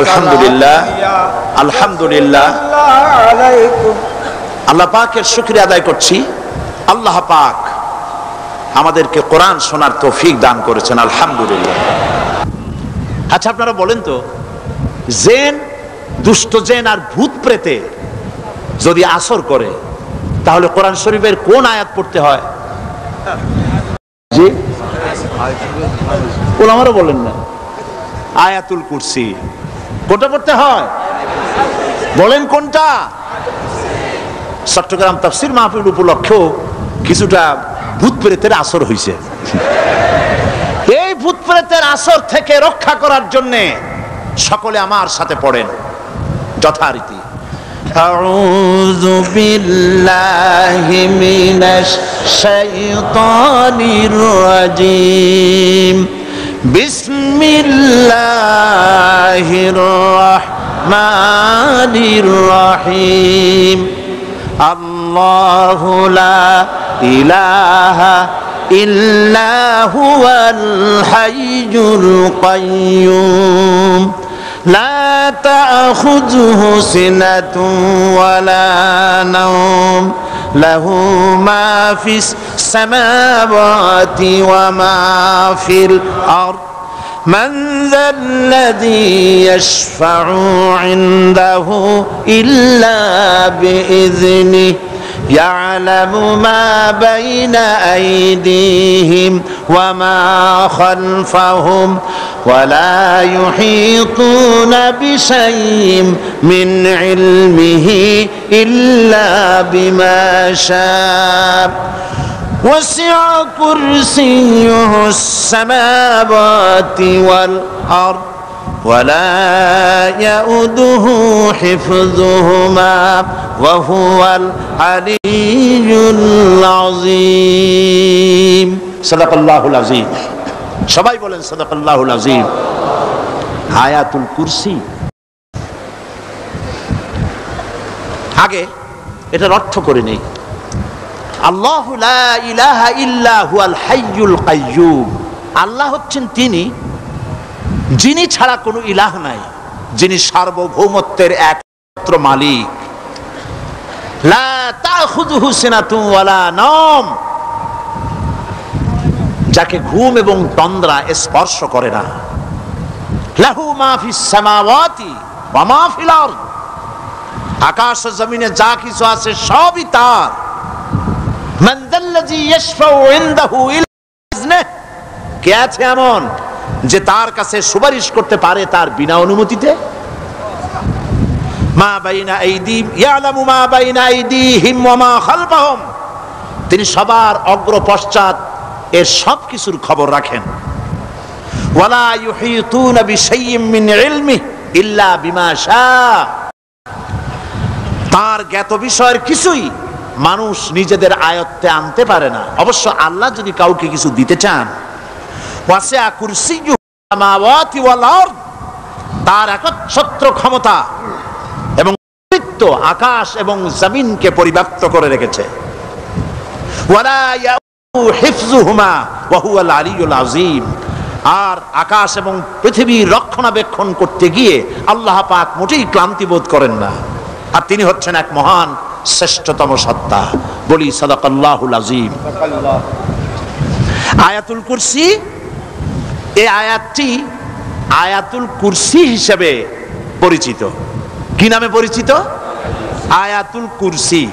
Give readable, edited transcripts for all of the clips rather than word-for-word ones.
আলহামদুলিল্লাহ, আলহামদুলিল্লাহ। আল্লাহ পাকের শুকরিয়া আদায় করছি। আল্লাহ পাক আমাদেরকে কোরআন শোনার তৌফিক দান করেছেন, আলহামদুলিল্লাহ। আচ্ছা, আপনারা বলেন তো, জেন, দুষ্ট জেন আর ভূত প্রেতে যদি আসর করে, তাহলে কোরআন শরীফের কোন আয়াত পড়তে হয়? জি, ওলামারা বলেন না, আয়াতুল কুরসি। কোনটা পড়তে হয় বলেন, কোনটা? চট্টগ্রাম তাফসীর মাহফিল উপলক্ষেও কিছুটা ভূত প্রেতের আসর হয়েছে। এই ভূত প্রেতের আসর থেকে রক্ষা করার জন্যে সকলে আমার সাথে পড়েন যথারীতি। আউযু বিল্লাহি মিনাশ শাইতানির রাজীম। বিসমিল্লাহির রাহমানির রাহিম। আল্লাহু লা ইলাহা ইল্লা হুয়াল হাইয়ুল কাইয়্যুম। লা তা'খুযুহু সিনাতুন ওয়ালা নাওম। লাহু মা ফিস সামাওয়াতি ওয়া মা ফিল আরদ। من ذا الذي يشفع عنده إلا بإذنه يعلم ما بين أيديهم وما خلفهم ولا يحيطون بشيء من علمه إلا بما شاء وسع كرسيه السماوات والأرض ولا يؤوده حفظهما وهو العلي العظيم। সাদাকাল্লাহুল আযীম। সবাই বলেন সাদাকাল্লাহুল আযীম। আয়াতুল কুরসি, আগে এটার অর্থ করে নেই। আল্লাহু লা ইলাহা ইল্লা হুয়াল হাইয়ুল কাইয়্যুম। আল্লাহ হচ্ছেন তিনি যিনি ছাড়া কোনো ইলাহ নাই, যিনি সার্বভৌমত্বের একমাত্র মালিক। লা তাখুযুহু সিনাতুন ওয়ালা নাওম, যাকে ঘুম এবং তন্দ্রা স্পর্শ করে না। লাহু মা ফিস সামাওয়াতি ওয়া মা ফিল আরদ, আকাশ ও জমিনে যা কিছু আছে সবই তার। মান যাল্লাযী ইয়াশফাউ ইনদাহু ইল্লা বিইজনিহি, কে আছে এমন যে তার কাছে সুপারিশ করতে পারে তার বিনা অনুমতিতে? মা বাইনা আইদিহিম ইয়ালামু মা বাইনা আইদিহিম ওয়া মা খালফাহুম, তিনি সবার অগ্র পশ্চাৎ এর সব কিছুর খবর রাখেন। ওয়ালা ইউহিতুনা বিশাইইম মিন ইলমিহি ইল্লা বিমা শাআ, তার জ্ঞাত বিষয়ের কিছুই মানুষ নিজেদের আয়ত্তে আনতে পারে না। অবশ্য আল্লাহ যদি কাউকে কিছু দিতে চান, ওয়াসিআ কুরসিয়্যুহু সামাওয়াতি ওয়াল আরদ, তার একচ্ছত্র ক্ষমতা এবং কর্তৃত্ব আকাশ এবং জমিনকে পরিব্যাপ্ত করে রেখেছে। ওয়ালা ইয়াউদু হিফযুহুমা ওয়া হুয়াল আলিয়্যুল আযীম, আর আকাশ এবং পৃথিবীর রক্ষণাবেক্ষণ করতে গিয়ে আল্লাহ পাক মোটেই ক্লান্তি বোধ করেন না। আর তিনি হচ্ছেন এক মহান শ্রেষ্ঠতম সত্তা। বলি সাদাকাল্লাহুল আযীম। আয়াতুল কুরসি, এই আয়াতটি আয়াতুল কুরসি হিসেবে পরিচিত। কি নামে পরিচিত? আয়াতুল কুরসি।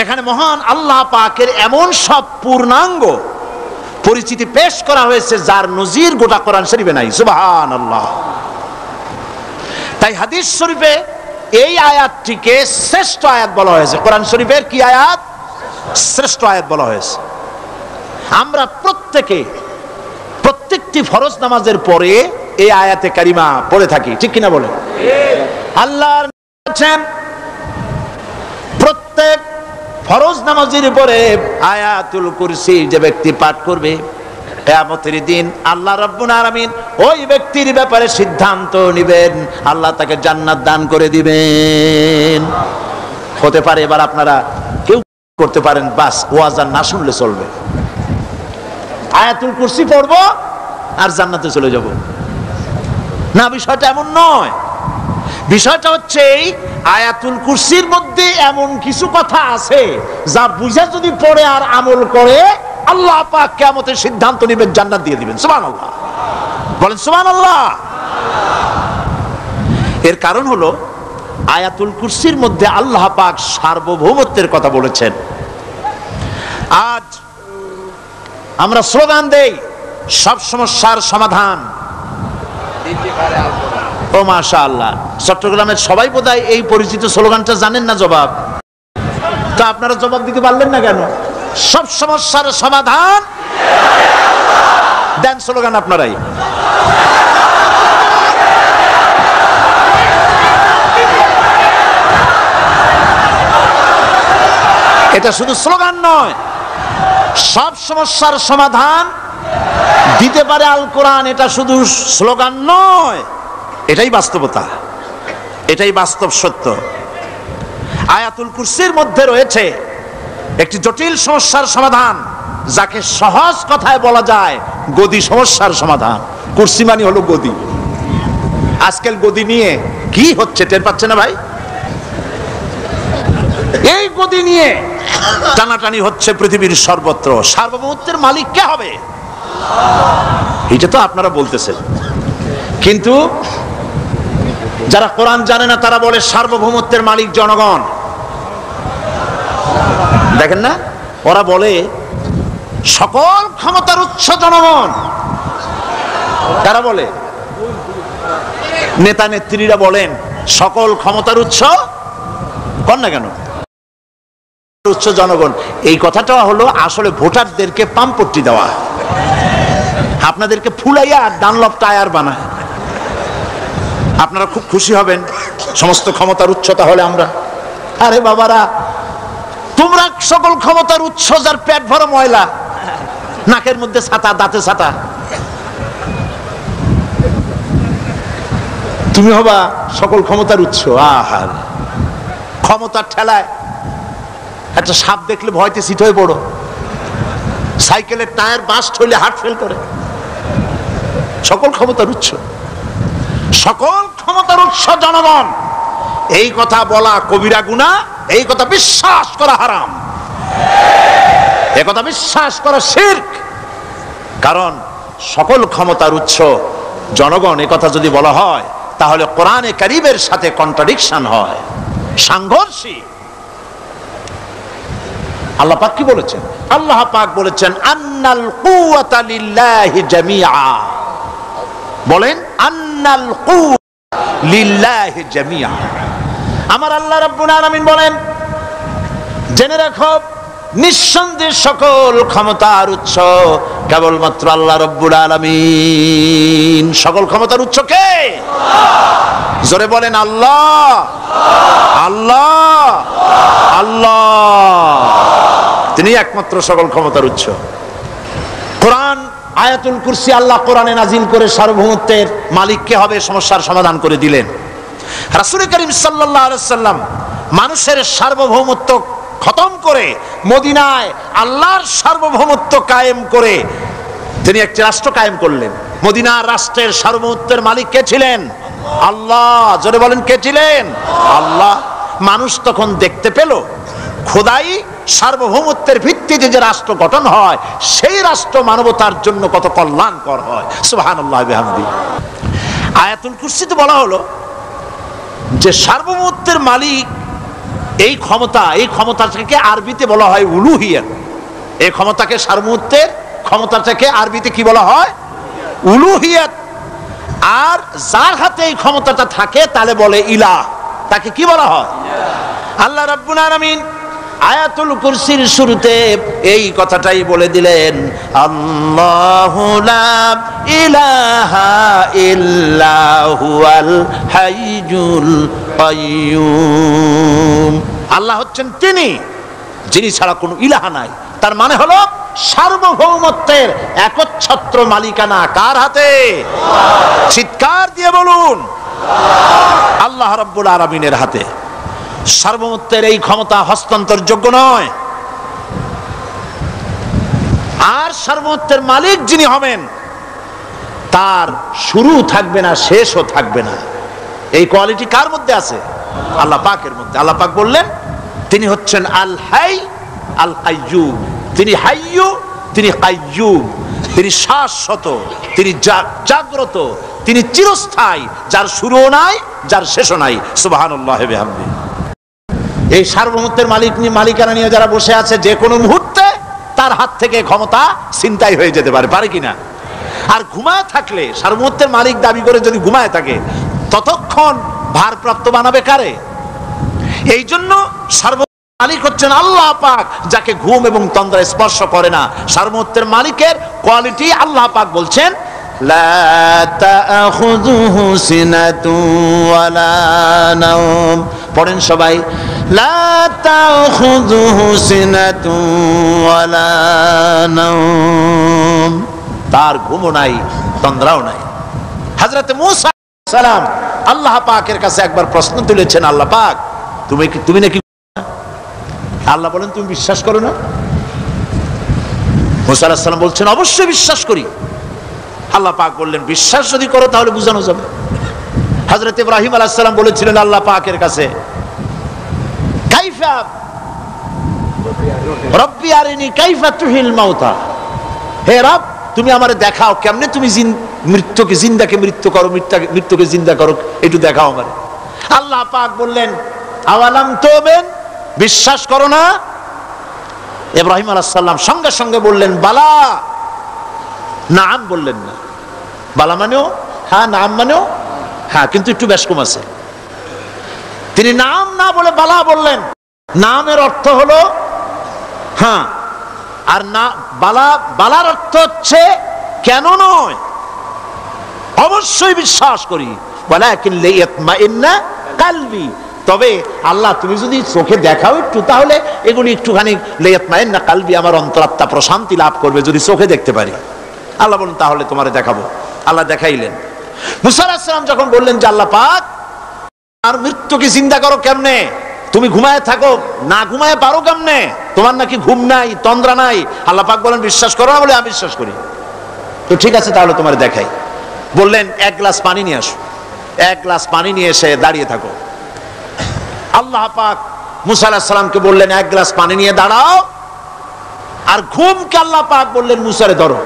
এখানে মহান আল্লাহ পাকের এমন সব পূর্ণাঙ্গ পরিচিতি পেশ করা হয়েছে যার নজির গোটা কোরআন শরীফে নাই। সুবহানাল্লাহ। তাই হাদিস শরীফে এই আয়াতটিকে শ্রেষ্ঠ আয়াত বলা হয়েছে। কোরআন শরীফের কি আয়াত? শ্রেষ্ঠ আয়াত বলা হয়েছে। আমরা প্রত্যেকটি ফরজ নামাজের পরে এই আয়াতে কারিমা পড়ে থাকি, ঠিক কিনা বলেন? আল্লাহর প্রত্যেক ফরজ নামাজের পরে আয়াতুল কুরসি যে ব্যক্তি পাঠ করবে, কিয়ামতের দিন আল্লাহ রাব্বুল আলামিন ওই ব্যক্তির ব্যাপারে সিদ্ধান্ত নেবেন, আল্লাহ তাকে জান্নাত দান করে দিবেন। হতে পারে এবার আপনারা কেউ করতে পারেন, বাস ওয়াজ আর না শুনলে চলবে, আয়াতুল কুরসি পড়বো আর জান্নাতে চলে যাব। না, বিষয়টা এমন নয়। বিষয়টা হচ্ছে এই আয়াতুল কুরসির মধ্যে এমন কিছু কথা আছে যা বুঝে যদি পড়ে আর আমল করে আল্লাহ পাক কিয়ামতের সিদ্ধান্ত নেবেন, জান্নাত দিয়ে দিবেন। সুবহানাল্লাহ, বলেন সুবহানাল্লাহ। এর কারণ হলো আয়াতুল কুরসির মধ্যে আল্লাহ পাক সার্বভৌমত্বের কথা বলেছেন। আজ আমরা স্লোগান দেই সব সমস্যার সমাধান। ও মাশাআল্লাহ, চট্টগ্রামের সবাই বোধহয় এই পরিচিত স্লোগানটা জানেন না। জবাব তা আপনারা জবাব দিতে পারলেন না কেন? সব সমস্যার সমাধান দেন স্লোগান আপনারাই। এটা শুধু স্লোগান নয়, সব সমস্যার সমাধান দিতে পারে আল কোরআন। এটা শুধু স্লোগান নয়, এটাই বাস্তবতা, এটাই বাস্তব সত্য। আয়াতুল কুরসির মধ্যে রয়েছে একটি জটিল সমস্যার সমাধান, যাকে সহজ কথায় বলা যায় গদি সমস্যার সমাধান। কুরসি মানে হলো গদি। আজকাল গদি নিয়ে কি হচ্ছে টের পাচ্ছে না ভাই? এই গদি নিয়ে টানাটানি হচ্ছে পৃথিবীর সর্বত্র। সার্বভৌমত্বের মালিক কে হবে? এটা তো আপনারা বলতেছেন, কিন্তু যারা কোরআন জানে না তারা বলে সার্বভৌমত্বের মালিক জনগণ। দেখেন না, ওরা বলে সকল ক্ষমতার উৎস জনগণ। তারা বলে, নেতা নেত্রীরা বলেন সকল ক্ষমতার উৎস, কর না কেন উৎস জনগণ। এই কথাটা হলো আসলে ভোটারদেরকে পাম্পট্টি দেওয়া, আপনাদেরকে ফুলাইয়া ডানলপ টায়ার বানায়। আপনারা খুব খুশি হবেন সমস্ত ক্ষমতার উৎস তাহলে আমরা। আরে বাবারা, তোমরা সকল ক্ষমতার উৎস যার পেট ভরা ময়লা, নাকের মধ্যে ছাতা, দাঁতে ছাতা, তুমি হবা সকল ক্ষমতার উৎস। আহার, ক্ষমতার ঠেলায় একটা সাপ দেখলে ভয়তে সিট হয়ে পড়ো, সাইকেলের টায়ার বাস্ট হইলে হার্ট ফেল করে। সকল ক্ষমতার উৎস, সকল ক্ষমতার উৎস জনগণ, এই কথা বলা কবিরা গুনাহ, এই কথা বিশ্বাস করা হারাম, এই কথা বিশ্বাস করা শিরক। কারণ সকল ক্ষমতার উৎস জনগণ এই কথা যদি বলা হয় তাহলে কোরআনে কারীমের সাথে কন্ট্রাডিকশন হয়, সাংঘর্ষিক। আল্লাহ পাক কি বলেছেন? আল্লাহ পাক বলেছেন আন্নাল কুওয়াতা লিল্লাহি জামিআ। বলেন আন্নাল কুওয়াতা লিল্লাহি জামিআ। আমার আল্লাহ রাব্বুল আলামিন বলেন, জেনে রাখো নিঃসন্দেহে সকল ক্ষমতার উৎস কেবলমাত্র আল্লাহ রাব্বুল আলামিন। সকল ক্ষমতার উৎস কে? জোরে বলেন আল্লাহ, আল্লাহ, আল্লাহ। তিনি একমাত্র সকল ক্ষমতার উৎস। কোরআন আয়াতুল কুরসি আল্লাহ কোরআনে নাজিল করে সার্বভৌমত্বের মালিক কে হবে সমস্যার সমাধান করে দিলেন। রাসূল করিম সাল্লাল্লাহু আলাইহি সাল্লাম মানুষের সার্বভৌমত্ব খতম করে মদিনায় আল্লাহর সার্বভৌমত্ব কায়েম করে তিনি একটি রাষ্ট্র কায়েম করলেন। মদিনার রাষ্ট্রের সার্বভৌমত্বের মালিক কে ছিলেন? আল্লাহ। জোরে বলেন কে ছিলেন? আল্লাহ। মানুষ তখন দেখতে পেল খোদাই সার্বভৌমত্বের ভিত্তিতে যে রাষ্ট্র গঠন হয় সেই রাষ্ট্র মানবতার জন্য কত কল্যাণকর হয়। সুবহানাল্লাহ বিহামদি। আয়াতুল কুরসিতে বলা হলো যে সার্বভৌমত্বের মালিক এই ক্ষমতাটাকে আরবিতে বলা হয় উলুহিয়াত। এই ক্ষমতাকে সার্বভৌমত্বের ক্ষমতাটাকে আরবিতে কি বলা হয়? উলুহিয়াত। আর যার হাতে এই ক্ষমতাটা থাকে তাহলে বলে ইলাহ, তাকে কি বলা হয়? আল্লাহ রাব্বুল আলামিন আয়াতুল কুরসির শুরুতে এই কথাটাই বলে দিলেন, আল্লাহু লা ইলাহা ইল্লা হুয়াল হাইয়ুল কাইয়্যুম। আল্লাহ হচ্ছেন তিনি যিনি ছাড়া কোনো ইলাহা নাই। তার মানে হলো সার্বভৌমত্বের একচ্ছত্র মালিকানা কার হাতে? চিৎকার দিয়ে বলুন, আল্লাহ রাব্বুল আলামিনের হাতে। সার্বভৌমত্বের এই ক্ষমতা হস্তান্তরযোগ্য নয়। আর সার্বভৌমত্বের মালিক যিনি হবেন তার শুরু থাকবে না, শেষও থাকবে না। এই কোয়ালিটি কার মধ্যে আছে? আল্লাহ পাকের মধ্যে। আল্লাহ পাক বললেন তিনি হচ্ছেন আল হাই আল কাইয়ুম। তিনি হাইয়্যু, তিনি কাইয়ুম, তিনি শাশ্বত, তিনি জাগ্রত, তিনি চিরস্থায়ী, যার শুরুও নাই, যার শেষও নাই। সুবহানাল্লাহি ওয়া বিহামদিহি। এই সার্বভৌমত্বের মালিকানা নিয়ে যারা বসে আছে, যে কোনো মুহূর্তে তার হাত থেকে ক্ষমতা ছিনতাই হয়ে যেতে পারে, পারে কিনা? আর ঘুমায় থাকলে, সার্বভৌমত্বের মালিক দাবি করে যদি ঘুমায় থাকে, ততক্ষণ ভারপ্রাপ্ত বানাবে কারে? এই জন্য সার্বভৌমত্বের মালিক হচ্ছেন আল্লাহ পাক, যাকে ঘুম এবং তন্দ্রা স্পর্শ করে না। সার্বভৌমত্বের মালিকের কোয়ালিটি আল্লাহ পাক বলছেন লা তাখুযুহু সিনাতুন ওয়ালা নাওম। পড়েন সবাই, লা তাখুযুহু সিনাতুন ওয়ালা নাওম। তার ঘুমও নাই, তন্দ্রাও নাই। হযরত মূসা আলাইহিস সালাম আল্লাহ পাকের কাছে একবার প্রশ্ন তুলেছেন, আল্লাহ পাক তুমি নাকি? আল্লাহ বলেন তুমি বিশ্বাস করো না? মূসা আলাইহিস সালাম বলছেন অবশ্যই বিশ্বাস করি। আল্লাহ পাক বললেন বিশ্বাস যদি করো তাহলে বুঝানো যাবে। হযরত ইব্রাহিম আলাইহিস সালাম বলেছিলেন আল্লাহ পাকের কাছে, কাইফা রব্বি আরিনি কাইফা তুহিল মাউতা, হে রব তুমি আমারে দেখাও কেমনে তুমি মৃত্যুকে জিন্দাকে মৃত্যু করো, মৃত্যুকে জিন্দা করো, একটু দেখাও আমারে। আল্লাহ পাক বললেন আওয়ালাম তুমিন, বিশ্বাস করো না? ইব্রাহিম আলাইহিস সালাম সঙ্গে সঙ্গে বললেন বালা। নাম বললেন না, বালা মানেও হ্যাঁ, নাম মানেও হ্যাঁ, কিন্তু একটু বেশ কম আছে। তিনি নাম না বলে বালা বললেন। নামের অর্থ হলো হ্যাঁ, আর না বালা, বালার অর্থ হচ্ছে কেন নয়, অবশ্যই বিশ্বাস করি। ওয়ালাকিন লিয়াতমাইন্না কালবি, তবে আল্লাহ তুমি যদি চোখে দেখাও একটু, তাহলে এগুলি একটুখানি লিয়াতমাইন্না কালবি, আমার অন্তরাত্মা প্রশান্তি লাভ করবে যদি চোখে দেখতে পারি। আল্লাহ বলেন তাহলে তোমারে দেখাবো। আল্লাহ দেখাইলেন। মূসা আলাইহিস সালাম যখন বললেন যে আল্লাহ পাক আর মৃত্যুকে চিন্তা করো কেমনে, তুমি ঘুমায় থাকো, না ঘুমায় পারো কেমনে, তোমার নাকি ঘুম নাই, তন্দ্রা নাই? আল্লাহ পাক বলেন বিশ্বাস করো না? বলে আমি বিশ্বাস করি। তো ঠিক আছে তাহলে তোমার দেখাই। বললেন এক গ্লাস পানি নিয়ে আসো। এক গ্লাস পানি নিয়ে এসে দাঁড়িয়ে থাকো। আল্লাহ পাক মূসা আলাইহিস সালামকে বললেন এক গ্লাস পানি নিয়ে দাঁড়াও। আর ঘুমকে আল্লাহ পাক বললেন মূসারে ধরো।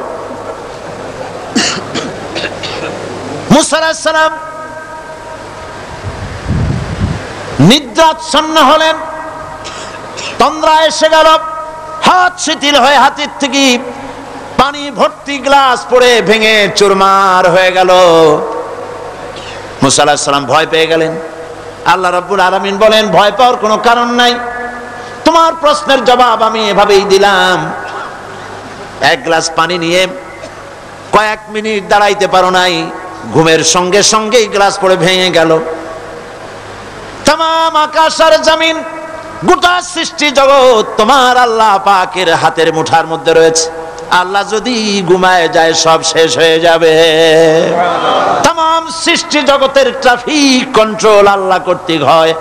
মূসা আলাইহিস সালাম নিদ্রাচ্ছন্ন হলেন, তন্দ্রা এসে গেল, হাত শিথিল হয়ে হাতের থেকে পানি ভর্তি গ্লাস পড়ে ভেঙে চুরমার হয়ে গেল। মূসা আলাইহিস সালাম ভয় পেয়ে গেলেন। আল্লাহ রাব্বুল আলামিন বলেন ভয় পাওয়ার কোনো কারণ নাই, তোমার প্রশ্নের জবাব আমি এভাবেই দিলাম। এক গ্লাস পানি নিয়ে কয়েক মিনিট দাঁড়াইতে পারো নাই, ঘুমের সঙ্গে সঙ্গেই গ্লাস পড়ে ভেঙে গেল। তামাম আকাশ আর জমিন, গোটা সৃষ্টি জগৎ তোমার আল্লাহ পাকের হাতের মুঠার মধ্যে রয়েছে। আল্লাহ যদি ঘুমায় যায় সব শেষ হয়ে যাবে। তামাম সৃষ্টি জগতের ট্রাফিক কন্ট্রোল আল্লাহ কর্তৃক হয়,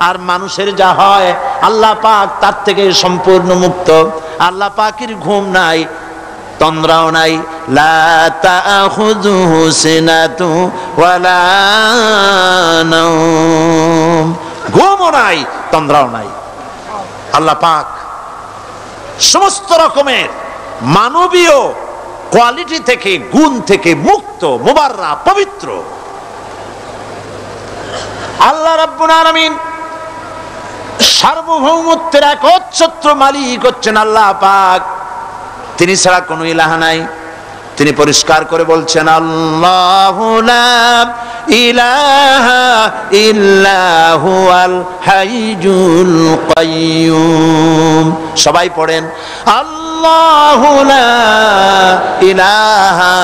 আর মানুষের যা হয় আল্লাহ পাক তার থেকে সম্পূর্ণ মুক্ত। আল্লাহ পাকের ঘুম নাই, তন্দ্রাও নাই। লা তাখুযুহু সিনাতু ওয়ালা নাওম, ঘুমও নাই, তন্দ্রাও নাই। আল্লাহ পাক সমস্ত রকমের মানবীয় কোয়ালিটি থেকে, গুণ থেকে মুক্ত, মুবাররা, পবিত্র। আল্লাহ রাব্বুল আলামিন সার্বভৌমত্বের একচ্ছত্র মালিক হচ্ছেন আল্লাহ পাক। তিনি ছাড়া কোনো ইলাহা নাই। তিনি পরিষ্কার করে বলছেন আল্লাহু লা ইলাহা ইল্লা হুয়াল হাইয়ুল কাইয়ুম। সবাই পড়েন আল্লাহু লা ইলাহা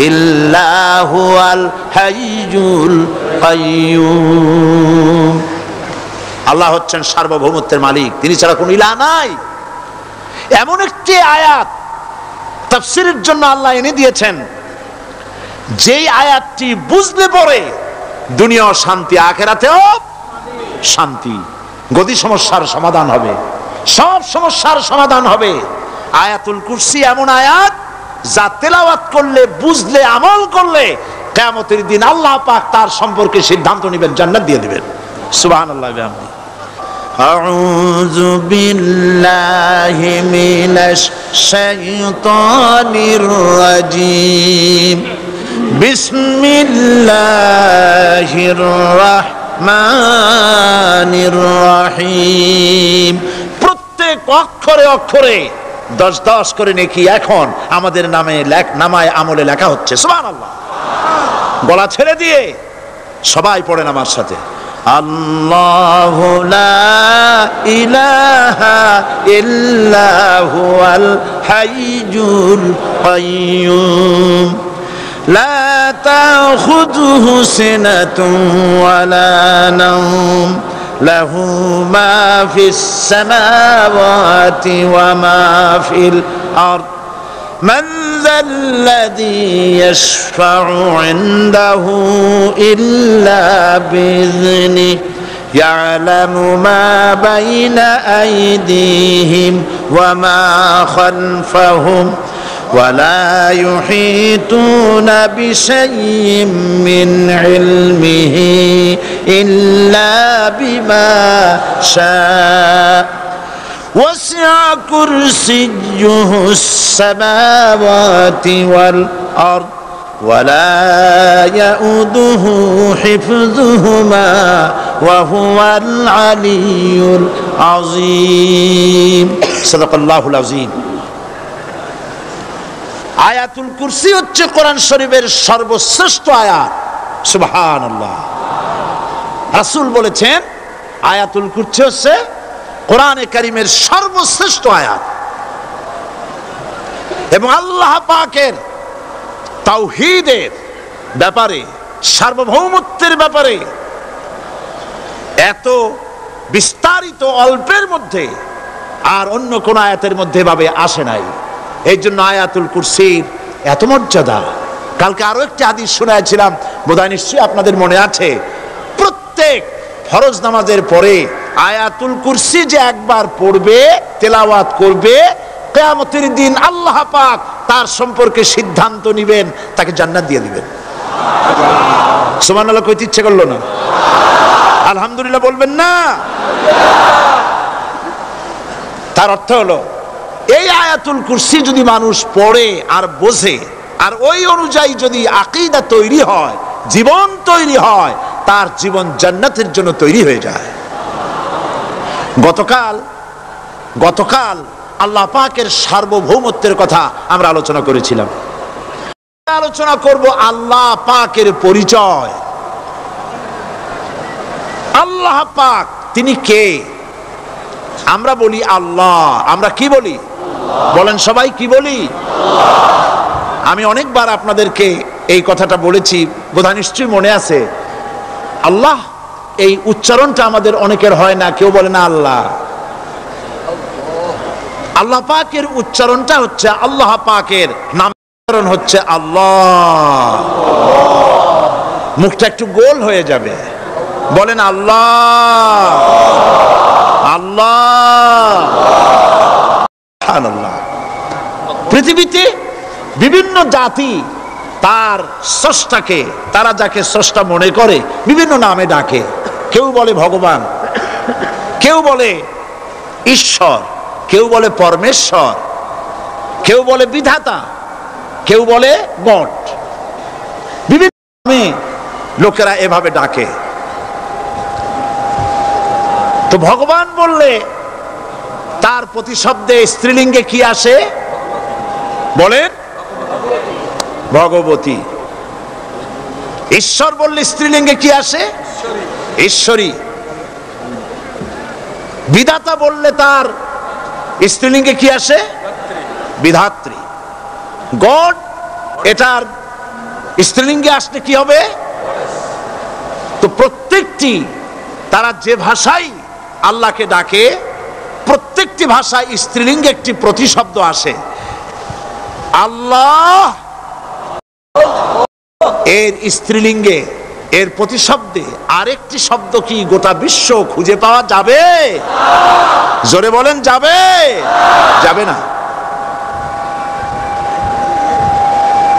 ইল্লা হুয়াল হাইয়ুল কাইয়ুম। আল্লাহ হচ্ছেন সার্বভৌমত্বের মালিক, তিনি ছাড়া কোনো ইলাহা নাই। এমন একটি আয়াত তাফসীরের জন্য আল্লাহ এনে দিয়েছেন, যেই আয়াতটি বুঝলে পরে দুনিয়াও শান্তি, আখিরাতেও শান্তি। গদি সমস্যার সমাধান হবে, সব সমস্যার সমাধান হবে। আয়াতুল কুরসি এমন আয়াত যা তেলাওয়াত করলে, বুঝলে, আমল করলে কিয়ামতের দিন আল্লাহ পাক তার সম্পর্কে সিদ্ধান্ত নেবেন, জান্নাত দিয়ে দিবেন। সুবহানাল্লাহ। আউযু বিল্লাহি মিনাশ শাইতানির রাজীম। বিসমিল্লাহির রাহমানির রহিম। প্রত্যেক অক্ষরে অক্ষরে 10-10 করে নেকি এখন আমাদের নামায় আমলে লেখা হচ্ছে। সুবহানাল্লাহ। গলা ছেড়ে দিয়ে সবাই পড়েন আমার সাথে। আল্লাহু লা ইলাহা ইল্লা হুয়াল হাইয়ুল কাইয়্যুম লা তাখুযুহু সিনাতুন ওয়ালা নাওম লাহু মা ফিস সামাওয়াতি ওয়া মা ফিল আরদ من ذا الذي يشفع عنده إلا بإذنه يعلم ما بين أيديهم وما خلفهم ولا يحيطون بشيء من علمه إلا بما شاء وسع كرسيه السماوات والأرض ولا يؤوده حفظهما وهو العلي العظيم صدق الله العظيم। আয়াতুল কুরসি হচ্ছে কোরআন শরীফের সর্বশ্রেষ্ঠ আয়াত। সুবহানাল্লাহ। রাসূল বলেছেন আয়াতুল কুরসি হচ্ছে কোরআনে কারীমের সর্বশ্রেষ্ঠ আয়াত। এবং আল্লাহ পাকের তাওহীদের ব্যাপারে, সার্বভৌমত্বের ব্যাপারে এত বিস্তারিত অল্পের মধ্যে আর অন্য কোন আয়াতের মধ্যে ভাবে আসে নাই। এই জন্য আয়াতুল কুরসির এত মর্যাদা। কালকে আরো একটি হাদিস শোনাইছিলাম, বোধহয় নিশ্চয়ই আপনাদের মনে আছে। প্রত্যেক ফরজ নামাজের পরে আয়াতুল কুরসি যে একবার পড়বে, তেলাওয়াত করবে, কিয়ামতের দিন আল্লাহ পাক তার সম্পর্কে সিদ্ধান্ত নেবেন, তাকে জান্নাত দিয়ে দিবেন। সুবহানাল্লাহ কইতে ইচ্ছে করলো না? আলহামদুলিল্লাহ বলবেন না? তার অর্থ হলো এই আয়াতুল কুরসি যদি মানুষ পড়ে আর বোঝে, আর ওই অনুযায়ী যদি আকীদা তৈরি হয়, জীবন তৈরি হয়, তার জীবন জান্নাতের জন্য তৈরি হয়ে যায়। গতকাল আল্লাহ পাকের সার্বভৌমত্বের কথা আমরা আলোচনা করেছিলাম। আলোচনা করব আল্লাহ পাকের পরিচয়। আল্লাহ পাক তিনি কে? আমরা বলি আল্লাহ। আমরা কি বলি? বলেন সবাই, কি বলি? আমি অনেকবার আপনাদেরকে এই কথাটা বলেছি, বোধহয় নিশ্চয়ই মনে আছে। আল্লাহ এই উচ্চারণটা আমাদের অনেকের হয় না, কেউ বলে না আল্লাহ। আল্লাহ পাকের উচ্চারণটা হচ্ছে, আল্লাহ পাকের নাম উচ্চারণ হচ্ছে আল্লাহ। মুখটা একটু গোল হয়ে যাবে, বলেন আল্লাহ আল্লাহ। সুবহানাল্লাহ। পৃথিবীতে বিভিন্ন জাতি তার স্রষ্টাকে, তারা যাকে স্রষ্টা মনে করে, বিভিন্ন নামে ডাকে। কেউ বলে ভগবান, কেউ বলে ঈশ্বর, কেউ বলে পরমেশ্বর, কেউ বলে বিধাতা, কেউ বলে গড। বিভিন্ন নামে লোকেরা এভাবে ডাকে। তো ভগবান বললে তার প্রতিশব্দে স্ত্রীলিঙ্গে কি আসে? বলেন ভগবতী। ঈশ্বর বললে স্ত্রীলিঙ্গে কি আসে? ঈশ্বরী। বিধাতা বললে তার স্ত্রীলিঙ্গে কি আসে? বিধাত্রী। গড, এটার স্ত্রীলিঙ্গে আসলে কি হবে? তো প্রত্যেকটি, তারা যে ভাষায় আল্লাহকে ডাকে, প্রত্যেকটি ভাষায় স্ত্রীলিঙ্গে একটি প্রতিশব্দ আসে। আল্লাহ এর স্ত্রীলিঙ্গে, এর প্রতিশব্দে আরেকটি শব্দ কি গোটা বিশ্ব খুঁজে পাওয়া যাবে? জোরে বলেন, যাবে? যাবে না।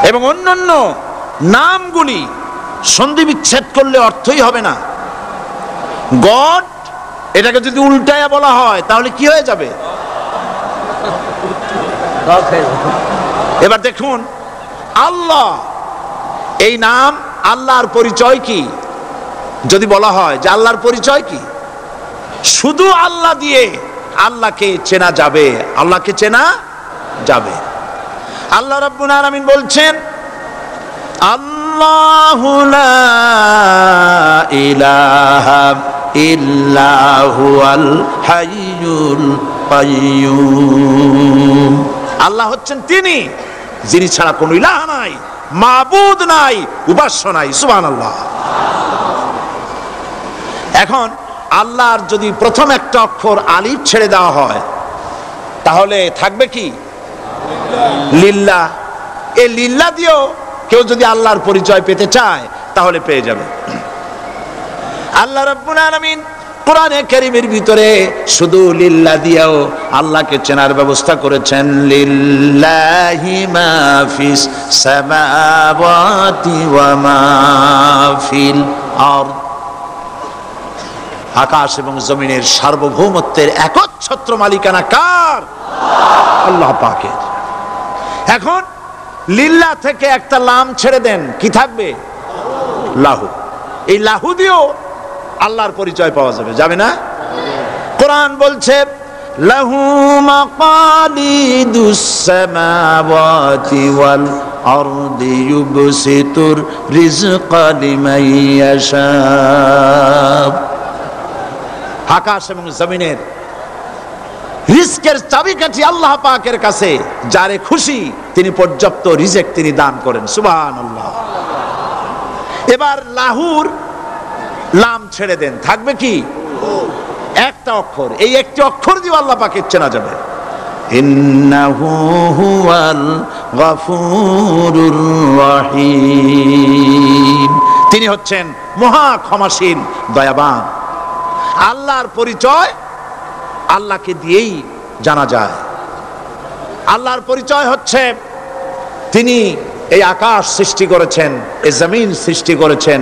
এবং অন্যান্য নামগুলি সন্ধি বিচ্ছেদ করলে অর্থই হবে না। গড এটাকে যদি উল্টায়া বলা হয় তাহলে কি হয়ে যাবে? এবার দেখুন, আল্লাহ এই নাম, আল্লাহর পরিচয় কি? যদি বলা হয় যে আল্লাহর পরিচয় কি, শুধু আল্লাহ দিয়ে আল্লাহকে চেনা যাবে, আল্লাহকে চেনা যাবে। আল্লাহ রাব্বুল আলামিন বলছেন, আল্লাহু লা ইলাহা ইল্লা হুয়াল হাইয়ুল কাইয়্যুম। আল্লাহ হচ্ছেন তিনি যিনি ছাড়া কোনো ইলাহ নাই, মাবুদ নাই, উপাস্য নাই। সুবহানাল্লাহ। এখন আল্লাহর যদি প্রথম একটা অক্ষর আলিফ ছেড়ে দেওয়া হয় তাহলে থাকবে কি? লিল্লাহ। এই লিল্লাহ দিয়েও কেউ যদি আল্লাহর পরিচয় পেতে চায় তাহলে পেয়ে যাবে। আল্লাহ রাব্বুল আলামিন কোরআনে কারীমের ভিতরে শুধু লিল্লাহ দিয়েও আল্লাহকে চেনার ব্যবস্থা করেছেন। লিল্লাহি মা ফিস সামাওয়াতি ওয়া মা ফিল আরদ। আকাশ এবং জমিনের সার্বভৌমত্বের একচ্ছত্র মালিকানা কার? আল্লাহ পাকের। এখন লিল্লাহ থেকে একটা লাম ছেড়ে দেন, কি থাকবে? লাহু। এই লাহু দিয়েও আল্লাহর পরিচয় পাওয়া যাবে, যাবে না? কোরআন বলছে, লাহু মাকালিদুস সামাওয়াতি ওয়াল আরদি ইউবসিতুর রিজকা লিমান ইয়াশা। আকাশ এবং জমিনের রিজকের চাবিকাঠি আল্লাহ পাকের কাছে, যারে খুশি তিনি পর্যাপ্ত রিজক তিনি দান করেন। সুবহানাল্লাহ। এবার লাহুর লাম ছেড়ে দেন, থাকবে কি? একটা অক্ষর। এই একটি অক্ষর দিয়ে আল্লাহ পাকের চেনা যাবে। ইন্নাহু হুয়াল গফুরুর রহিম। তিনি হচ্ছেন মহা ক্ষমাশীল, দয়াবান। আল্লাহর পরিচয় আল্লাহকে দিয়েই জানা যায়। আল্লাহর পরিচয় হচ্ছে তিনি এই আকাশ সৃষ্টি করেছেন, এই জমিন সৃষ্টি করেছেন,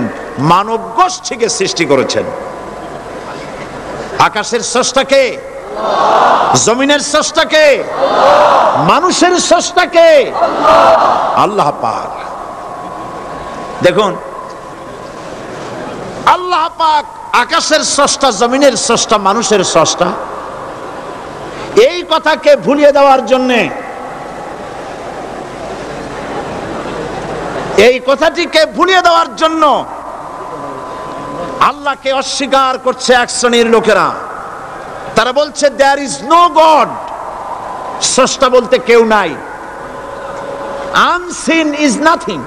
মানব গোষ্ঠীকে সৃষ্টি করেছেন। আকাশের স্রষ্টা কে? জমিনের স্রষ্টা কে? মানুষের স্রষ্টা কে? আল্লাহ পাক। দেখুন, আল্লাহ পাক আকাশের স্রষ্টা, জমিনের স্রষ্টা, মানুষের স্রষ্টা। এই কথাকে ভুলিয়ে দেওয়ার জন্য, এই কথাটিকে ভুলিয়ে দেওয়ার জন্য আল্লাহকে অস্বীকার করছে এক শ্রেণীর লোকেরা। তারা বলছে দেয়ার ইজ নো গড, স্রষ্টা বলতে কেউ নাই, আনসিন ইজ নাথিং।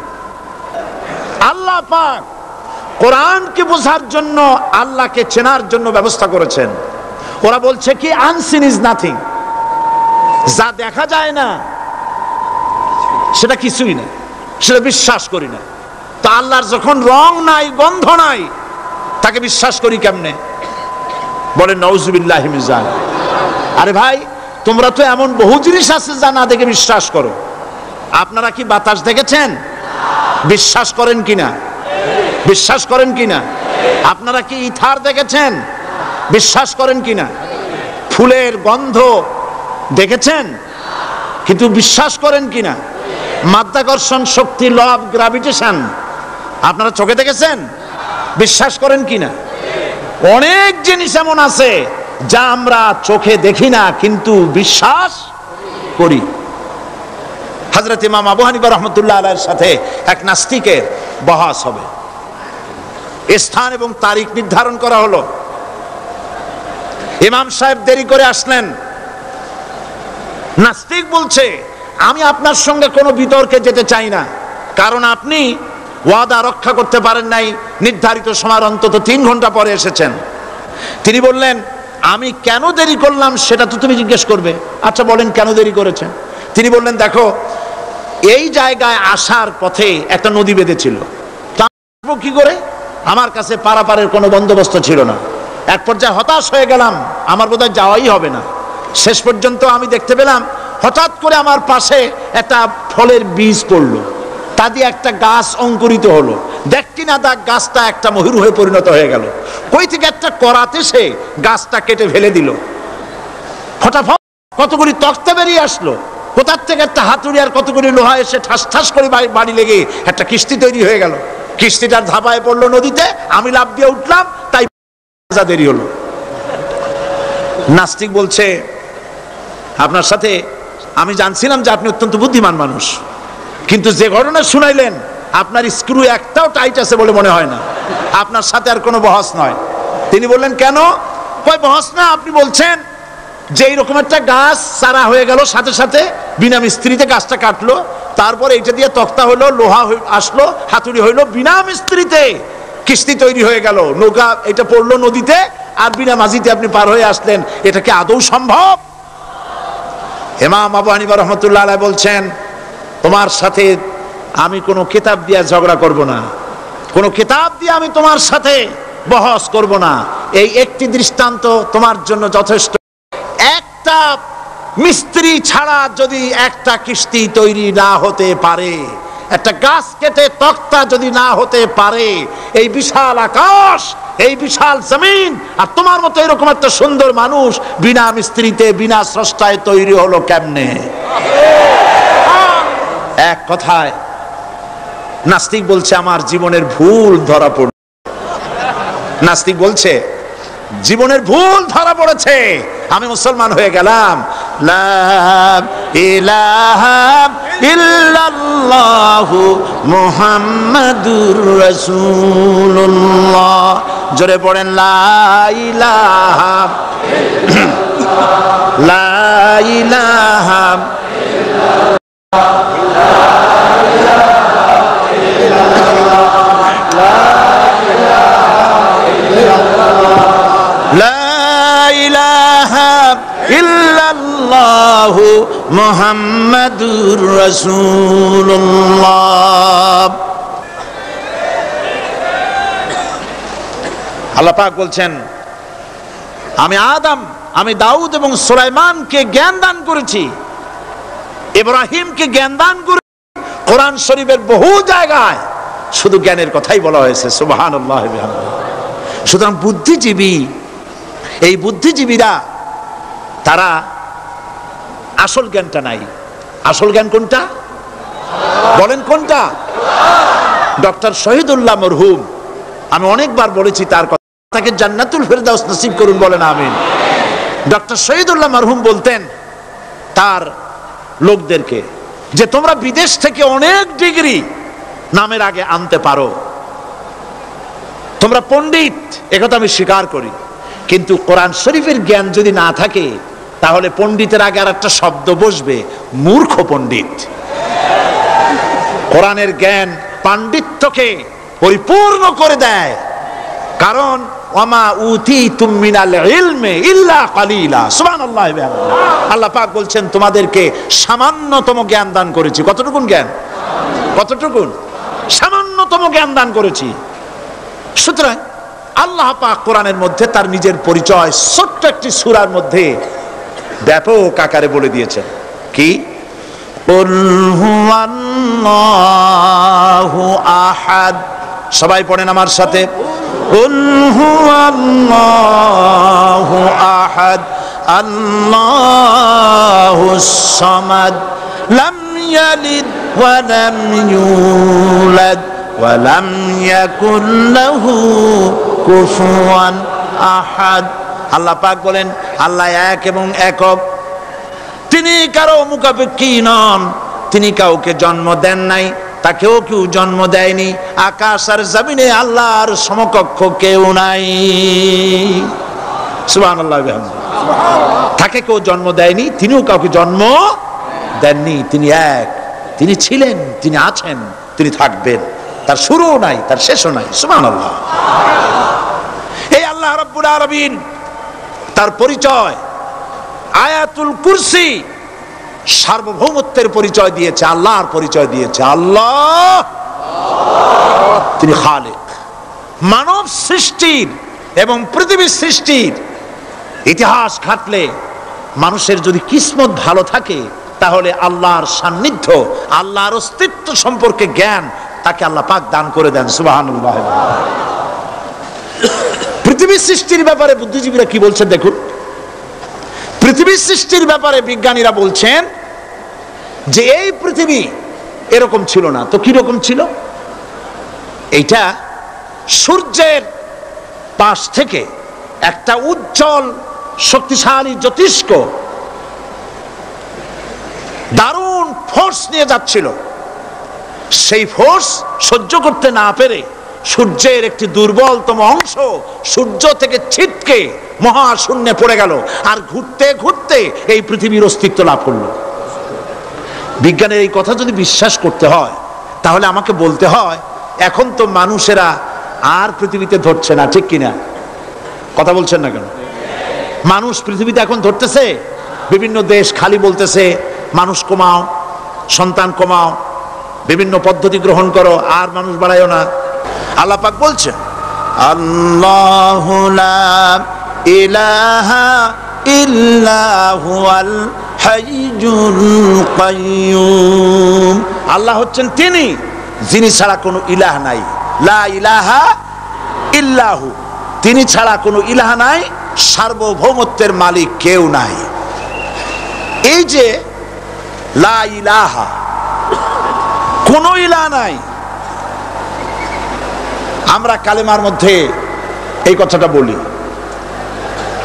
আল্লাহ পাক কোরআনকে বোঝার জন্য, আল্লাহকে চেনার জন্য ব্যবস্থা করেছেন। ওরা বলছে কি আনসিন ইজ নাথিং, যা দেখা যায় না সেটা কিছুই না, সেটা বিশ্বাস করি না। তো আল্লাহর যখন রং নাই, গন্ধ নাই, তাকে বিশ্বাস করি কেমনে? বলে নাউজুবিল্লাহি মিন যালিক। আরে ভাই, তোমরা তো এমন বহু জিনিস আছে যা না দেখে বিশ্বাস করো। আপনারা কি বাতাস দেখেছেন? বিশ্বাস করেন কিনা? বিশ্বাস করেন কিনা? আপনারা কি ইথার দেখেছেন? বিশ্বাস করেন কিনা? ফুলের গন্ধ দেখেছেন কিন্তু বিশ্বাস করেন কিনা? মাধ্যাকর্ষণ শক্তি, ল অফ গ্র্যাভিটেশন আপনারা চোখে দেখেছেন? বিশ্বাস করেন কিনা? অনেক জিনিস এমন আছে যা আমরা চোখে দেখি না কিন্তু বিশ্বাস করি। হযরত ইমাম আবু হানিফা রাহমাতুল্লাহ আলাইহির সাথে এক নাস্তিকের বহস হবে। স্থান এবং তারিখ নির্ধারণ করা হলো। ইমাম সাহেব দেরি করে আসলেন। নাস্তিক বলছে, আমি আপনার সঙ্গে কোনো বিতর্কে যেতে চাই না, কারণ আপনি ওয়াদা রক্ষা করতে পারেন নাই, নির্ধারিত সময়ের অন্তত 3 ঘন্টা পরে এসেছেন। তিনি বললেন, আমি কেন দেরি করলাম সেটা তো তুমি জিজ্ঞেস করবে। আচ্ছা বলেন কেন দেরি করেছেন? তিনি বললেন, দেখো এই জায়গায় আসার পথে একটা নদী বেঁধেছিল, তা কি করে? আমার কাছে পারাপারের কোনো বন্দোবস্ত ছিল না। এক পর্যায়ে হতাশ হয়ে গেলাম, আমার বোধহয় যাওয়াই হবে না। শেষ পর্যন্ত আমি দেখতে পেলাম হঠাৎ করে আমার পাশে একটা ফলের বীজ পড়লো। তা দিয়ে একটা গাছ অঙ্কুরিত হলো, দেখ কিনা দেখ গাছটা একটা ময়ূর হয়ে পরিণত হয়ে গেল। কই থেকে একটা করাতে সে গাছটা কেটে ফেলে দিল, ফটাফট কতগুলি তক্তা বেরিয়ে আসলো, কোথার থেকে একটা হাতুড়ি আর কতগুলি লোহা এসে ঠাস ঠাস করে বাড়ি লেগে একটা কিস্তি তৈরি হয়ে গেল। কিস্তিটার ধাপায় পড়লো নদীতে, আমি লাফ দিয়ে উঠলাম, তাই দেরি হলো। নাস্তিক বলছে, আপনার সাথে আমি জানছিলাম যে আপনি অত্যন্ত বুদ্ধিমান মানুষ, কিন্তু যে ঘটনা শুনাইলেন আপনার স্ক্রু একটাও টাইট আছে বলে মনে হয় না, আপনার সাথে আর কোনো বহস নয়। তিনি বললেন, কেন? কই বহস না, আপনি বলছেন যে এইরকম একটা গাছ চারা হয়ে গেল, সাথে সাথে বিনা মিস্ত্রিতে গাছটা কাটলো, তারপরে এটা দিয়ে তক্তা হলো, লোহা আসলো, হাতুড়ি হইলো, বিনা মিস্ত্রিতে কিস্তি তৈরি হয়ে গেল, নৌকা এটা পড়লো নদীতে, আর বিনা মাঝিতে আপনি পার হয়ে আসলেন, এটা কি আদৌ সম্ভব? ইমাম আবু হানিফা রাহমাতুল্লাহ আলাইহি বলছেন, তোমার সাথে আমি কোনো কিতাব দিয়ে ঝগড়া করব না, কোনো কিতাব দিয়ে আমি তোমার সাথে বহস করব না। এই একটি দৃষ্টান্ত তোমার জন্য যথেষ্ট। একটা মিস্ত্রি ছাড়া যদি একটা কিস্তি তৈরি না হতে পারে, একটা গাছ কেটে তক্তা যদি না হতে পারে, এই বিশাল আকাশ, এই বিশাল জমিন, আর তোমার মতো এরকম একটা সুন্দর মানুষ বিনা মিস্ত্রিতে বিনা স্রষ্টায় তৈরি হলো কেমনে? এক কথায় নাস্তিক বলছে, আমার জীবনের ভুল ধরা পড়ল। নাস্তিক বলছে, জীবনের ভুল ধরা পড়েছে, আমি মুসলমান হয়ে গেলাম। লা ইলাহা ইল্লাল্লাহু মুহাম্মাদুর রাসূলুল্লাহ। জোরে পড়েন, লা ইলাহা লা ইলাহা ইল্লাল্লাহু মুহাম্মাদুর রাসূলুল্লাহ। আল্লাহ পাক বলছেন, আমি আদম, আমি দাউদ এবং সুলাইমানকে জ্ঞান দান করেছি, ইব্রাহিমকে জ্ঞান দান করেছি। কোরআন শরীফের বহু জায়গায় শুধু জ্ঞানের কথাই বলা হয়েছে, সুবহানাল্লাহ। সুতরাং বুদ্ধিজীবী, এই বুদ্ধিজীবীরা তারা আসল জ্ঞানটা নাই। আসল জ্ঞান কোনটা বলেন? কোনটা? ডক্টর শহীদুল্লাহ মরহুম, আমি অনেকবার বলেছি তার কথা, তাকে জান্নাতুল ফেরদাউস নসিব করুন, বলেন আমিন। ডক্টর শহীদুল্লাহ মরহুম বলতেন তার লোকদেরকে যে তোমরা বিদেশ থেকে অনেক ডিগ্রি নামের আগে আনতে পারো, তোমরা পণ্ডিত, একথা আমি স্বীকার করি, কিন্তু কোরআন শরীফের জ্ঞান যদি না থাকে তাহলে পণ্ডিতের আগে আর একটা শব্দ বসবে, মূর্খ পণ্ডিত। কোরআনের জ্ঞান পাণ্ডিত্যকে পরিপূর্ণ করে দেয়, কারণ ওয়ামা উতিতুম মিনাল ইলমি ইল্লা কালিলা। সুবহানাল্লাহ। আল্লাহ পাক বলছেন, তোমাদেরকে সামান্যতম জ্ঞান দান করেছি। কতটুকুন জ্ঞান? কতটুকুন? সামান্যতম জ্ঞান দান করেছি। সুতরাং আল্লাহ পাক কোরআনের মধ্যে তার নিজের পরিচয় ছোট্ট একটি সূরার মধ্যে ব্যাপক আকারে বলে দিয়েছেন। কি? কুল হুয়াল্লাহু আহাদ। সবাই পড়েন আমার সাথে, কুল হুয়াল্লাহু আহাদ আল্লাহুস সামাদ লাম ইয়ালিদ ওয়া লাম ইউলাদ ওয়া লাম ইয়াকুল লাহু কুফুয়ান আহাদ। আল্লাহ পাক বলেন, আল্লাহ এক এবং একক, তিনি কারো মুখাপেক্ষী নন, তিনি কাউকে জন্ম দেন নাই, তাকেও কেউ জন্ম দেয়নি, আকাশ আর জমিনে আল্লাহর সমকক্ষ কেউ নাই। সুবহানাল্লাহ। তাকে কেউ জন্ম দেয়নি, তিনিও কাউকে জন্ম দেননি। তিনি এক, তিনি ছিলেন, তিনি আছেন, তিনি থাকবেন, তার শুরুও নাই, তার শেষও নাই। সুবহানাল্লাহ। এই আল্লাহ রাব্বুল আলামিন তার পরিচয় আয়াতুল কুরসি সার্বভৌমত্বের পরিচয় দিয়েছে, আল্লাহর পরিচয় দিয়েছে। আল্লাহ তিনি খালিক। মানব সৃষ্টির এবং পৃথিবীর সৃষ্টির ইতিহাস ঘাটলে মানুষের যদি কিসমত ভালো থাকে তাহলে আল্লাহর সান্নিধ্য, আল্লাহর অস্তিত্ব সম্পর্কে জ্ঞান তাকে আল্লাহ পাক দান করে দেন। সুবহানাল্লাহ। পৃথিবী সৃষ্টির ব্যাপারে বুদ্ধিজীবীরা কি বলছেন দেখুন। পৃথিবী সৃষ্টির ব্যাপারে বিজ্ঞানীরা বলছেন যে এই পৃথিবী এরকম ছিল না, তো কি রকম ছিল? এইটা সূর্যের পাশ থেকে একটা উজ্জ্বল শক্তিশালী জ্যোতিষ্ক দারুণ ফোর্স নিয়ে যাচ্ছিল। সেই ফোর্স সহ্য করতে না পেরে সূর্যের একটি দুর্বলতম অংশ সূর্য থেকে ছিটকে মহাশূন্যে পড়ে গেল, আর ঘুরতে ঘুরতে এই পৃথিবীর অস্তিত্ব লাভ করলো। বিজ্ঞানের এই কথা যদি বিশ্বাস করতে হয় তাহলে আমাকে বলতে হয় এখন তো মানুষেরা আর পৃথিবীতে ধরছে না, ঠিক কিনা? কথা বলছেন না কেন? মানুষ পৃথিবীতে এখন ধরতেছে, বিভিন্ন দেশ খালি বলতেছে মানুষ কমাও, সন্তান কমাও, বিভিন্ন পদ্ধতি গ্রহণ করো, আর মানুষ বাড়ায়ও না। আল্লাহ পাক বলছেন আল্লাহু লা ইলাহা ইল্লা হুয়াল হাইয়ুল কাইয়্যুম। আল্লাহ হচ্ছেন তিনি যিনি ছাড়া কোনো ইলাহ নাই। লা ইলাহা ইল্লাহু, তিনি ছাড়া কোনো ইলাহ নাই, সার্বভৌমত্বের মালিক কেউ নাই। এই যে লা ইলাহা, কোনো ইলাহ নাই, আমরা কালেমার মধ্যে এই কথাটা বলি।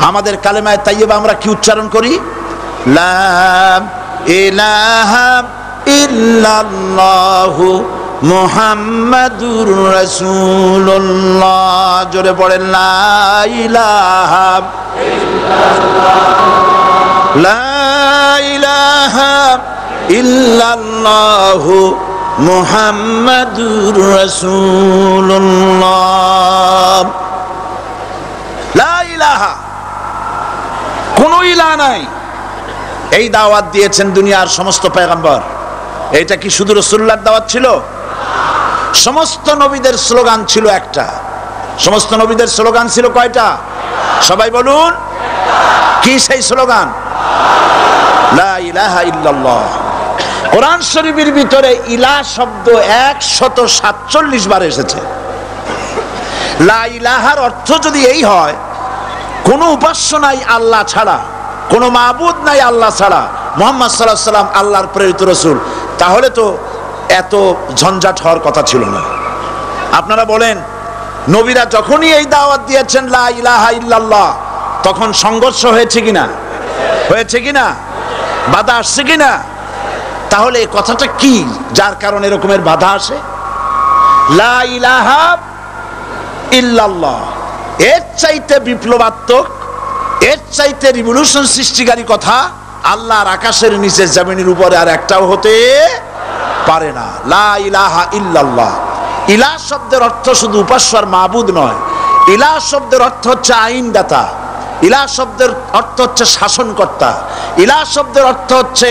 আমাদের কালেমায়ে তাইয়্যিবা আমরা কি উচ্চারণ করি? লা ইলাহা ইল্লাল্লাহু মুহাম্মাদুর রাসূলুল্লাহ। জোরে পড়েন লা ইলাহা ইল্লাল্লাহ, লা ইলাহা ইল্লাল্লাহু মুহাম্মাদুর রাসূলুল্লাহ। লা ইলাহা, কোনো ইলাহ নাই, এই দাওয়াত দিয়েছেন দুনিয়ার সমস্ত পয়গম্বর। এটা কি শুধু রাসূলুল্লাহর দাওয়াত ছিল? সমস্ত নবীদের স্লোগান ছিল একটা। সমস্ত নবীদের স্লোগান ছিল কয়টা? সবাই বলুন, কি সেই স্লোগান? লা ইলাহা ইল্লাল্লাহ। কোরআন শরীফের ভিতরে ইলাহ শব্দ 147 বার এসেছে। লা ইলাহার অর্থ যদি এই হয় কোনো উপাস্য নাই আল্লাহ ছাড়া, কোনো মাবুদ নাই আল্লাহ ছাড়া, মুহাম্মদ সাল্লাল্লাহু আলাইহি ওয়াসাল্লাম আল্লাহর প্রেরিত রাসূল, তাহলে তো এত ঝঞ্ঝাট হওয়ার কথা ছিল না। আপনারা বলেন, নবীরা যখনই এই দাওয়াত দিয়েছেন লা ইলাহা ইল্লাল্লাহ, তখন সংঘর্ষ হয়েছে কিনা? হয়েছে কিনা? বাধা আসছে কিনা? তাহলে এই কথাটা কি যার কারণে এরকমের বাধা আসে? লা ইলাহা ইল্লাল্লাহ, এর চাইতে বিপ্লবাত্মক, এর চাইতে রিভলিউশন সৃষ্টিকারী কথা আল্লাহর আকাশের নিচে জমিনের উপরে আর একটাও হতে পারে না। লা ইলাহা ইল্লাল্লাহ। ইলাহ শব্দের অর্থ শুধু উপাস্য আর মাবুদ নয়। ইলাহ শব্দের অর্থ হচ্ছে আইনদাতা, ইলাহ শব্দের অর্থ হচ্ছে শাসনকর্তা, ইলাহ শব্দের অর্থ হচ্ছে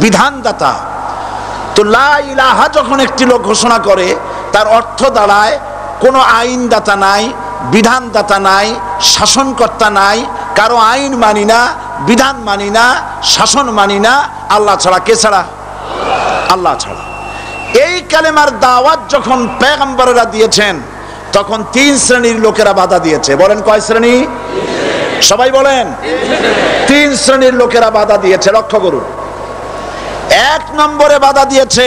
বিধানদাতা। তো লা ইলাহা যখন একটি লোক ঘোষণা করে, তার অর্থ দাঁড়ায় কোনো আইনদাতা নাই, বিধানদাতা নাই, শাসনকর্তা নাই, কারো আইন মানি না, বিধান মানি না, শাসন মানি না, আল্লাহ ছাড়া। কে ছাড়া? আল্লাহ ছাড়া। এই কালেমার দাওয়াত যখন পয়গম্বরেরা দিয়েছেন, তখন 3 শ্রেণীর লোকেরা বাধা দিয়েছে। বলেন কয় শ্রেণী? সবাই বলেন। 3 শ্রেণীর লোকেরা বাধা দিয়েছে। লক্ষ্য করুন। 1 নম্বরে বাধা দিয়েছে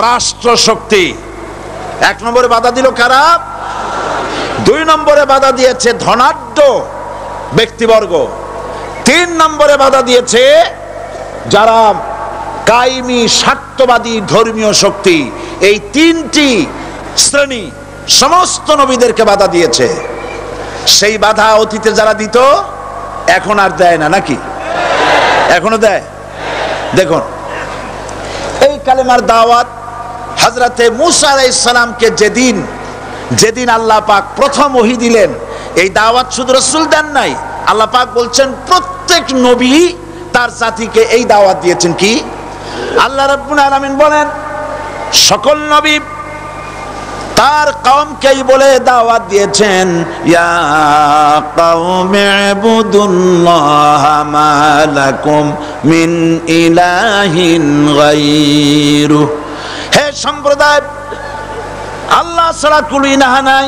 রাষ্ট্র শক্তি। 1 নম্বরে বাধা দিল কারা? 2 নম্বরে বাধা দিয়েছে ধনাঢ্য ব্যক্তিবর্গ। 3 নম্বরে বাধা দিয়েছে যারা কায়েমি স্বার্থবাদী ধর্মীয় শক্তি। এই 3টি শ্রেণী সমস্ত নবীদেরকে বাধা দিয়েছে। সেই বাধা অতীতে যারা দিত এখন আর দেয় না, নাকি? এখনো দেয়। দেখুন, এই কালেমার দাওয়াত হযরতে মূসা আলাইহিস সালামকে যেদিন আল্লাহ পাক প্রথম ওহী দিলেন, এই দাওয়াত শুধু রাসূল দেন নাই, আল্লাহ পাক বলছেন প্রত্যেক নবী তার জাতিকে এই দাওয়াত দিয়েছেন। কি? আল্লাহ রাব্বুল আলামিন বলেন সকল নবী তার কওমকেই বলে দাওয়াত দিয়েছেন, ইয়া কওমি ইবুদুল্লাহা মা লাকুম মিন ইলাহিন গায়রু। হে সম্প্রদায়, আল্লাহ ছাড়া কোনো ইলাহ নাই,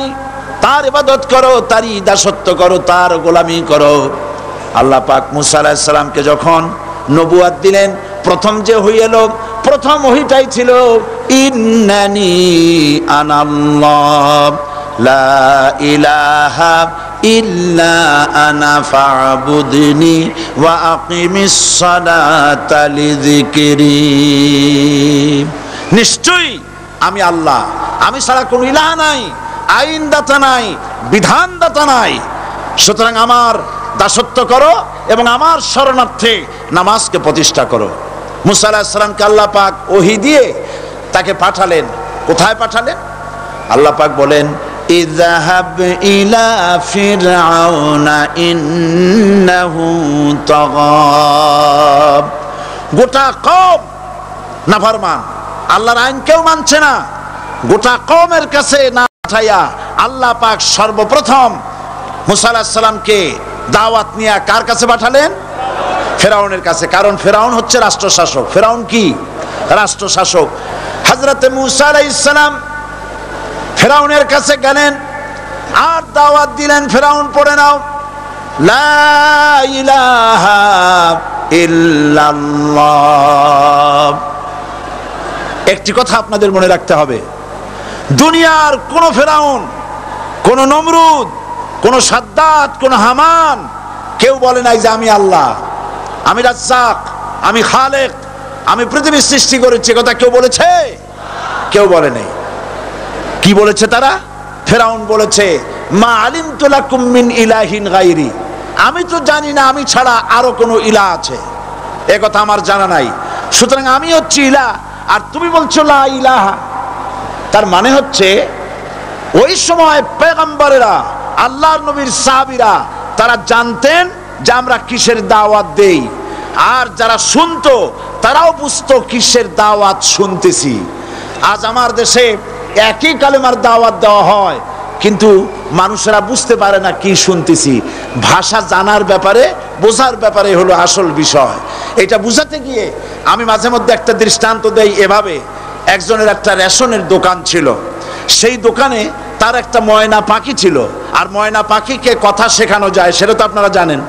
তার ইবাদত করো, তারই দাসত্ব করো, তার গোলামি করো। আল্লাহ পাক মুসা আলাইহিস সালামকে যখন নবুয়াত দিলেন, প্রথম যে ওহী এলো, প্রথম ওহীটাই ছিল ইন্নানি আনাল্লাহ লা ইলাহা ইল্লা আনা ফা'বুদনি ওয়া আকিমিস সালাতা লিযিকরি। নিশ্চয়ই আমি আল্লাহ, আমি ছাড়া কোনো ইলাহ নাই, আইনদাতা নাই, বিধানদাতা নাই, সুতরাং আমার দাসত্ব করো এবং আমার শরণার্থে নামাজকে প্রতিষ্ঠা করো। মুসা আলাইহিস সালামকে আল্লাহ পাক ওহী দিয়ে তাকে পাঠালেন। কোথায় পাঠালেন? আল্লাহ পাক বলেন, ইযহাব ইলা ফিরআউনা ইন্নাহু তাগা। গোটা কওম নাফরমান, আল্লাহর আইন কেউ মানছে না, গোটা কওমের কাছে না পাঠাইয়া আল্লাহ পাক সর্বপ্রথম মুসা আলাইহিস সালামকে দাওয়াত নিয়ে কার কাছে পাঠালেন? ফেরাউনের কাছে। কারণ ফেরাউন হচ্ছে রাষ্ট্রশাসক। ফেরাউন কি? রাষ্ট্রশাসক। হযরতে মুসা আলাইহিস সালাম ফেরাউনের কাছে গেলেন আর দাওয়াত দিলেন, ফেরাউন পড়ে নাও, লা ইলাহা ইল্লাল্লাহ। একটি কথা আপনাদের মনে রাখতে হবে, দুনিয়ার কোন ফেরাউন, কোন নমরুদ, কোন সাদ্দাত, কোন হামান কেউ বলে নাই যে আমি আল্লাহ, আমি রাজ্জাক, আমি খালেক, আমি পৃথিবীর সৃষ্টি করেছি। কথা কেউ বলেছে? কেউ বলে নাই। কি বলেছে তারা? ফেরাউন বলেছে, মা আলিমতু লাকুম মিন ইলাহিন গায়রি, আমি তো জানি না আমি ছাড়া আরো কোনো ইলাহ আছে, এ কথা আমার জানা নাই, সুতরাং আমি হচ্ছি ইলাহ আর তুমি বলছো লা ইলাহা। তার মানে হচ্ছে ওই সময় পয়গম্বরেরা, আল্লাহর নবীর সাহাবীরা, তারা জানতেন যে আমরা কিসের দাওয়াত দেই, আর যারা শুনতো তারাও বুঝতো কিসের দাওয়াত শুনতেছি। আজ আমার দেশে একই কালেমার দাওয়াত দেওয়া হয়, কিন্তু মানুষেরা বুঝতে পারে না কি শুনতেছি। ভাষা জানার ব্যাপারে, বোঝার ব্যাপারে হলো আসল বিষয়। এটা বুঝাতে গিয়ে আমি মাঝে মধ্যে একটা দৃষ্টান্ত দেই এভাবে। একজনের একটা রেশনের দোকান ছিল, সেই দোকানে তার একটা ময়না পাখি ছিল, আর ময়না পাখিকে কথা শেখানো যায় সেটা তো আপনারা জানেন।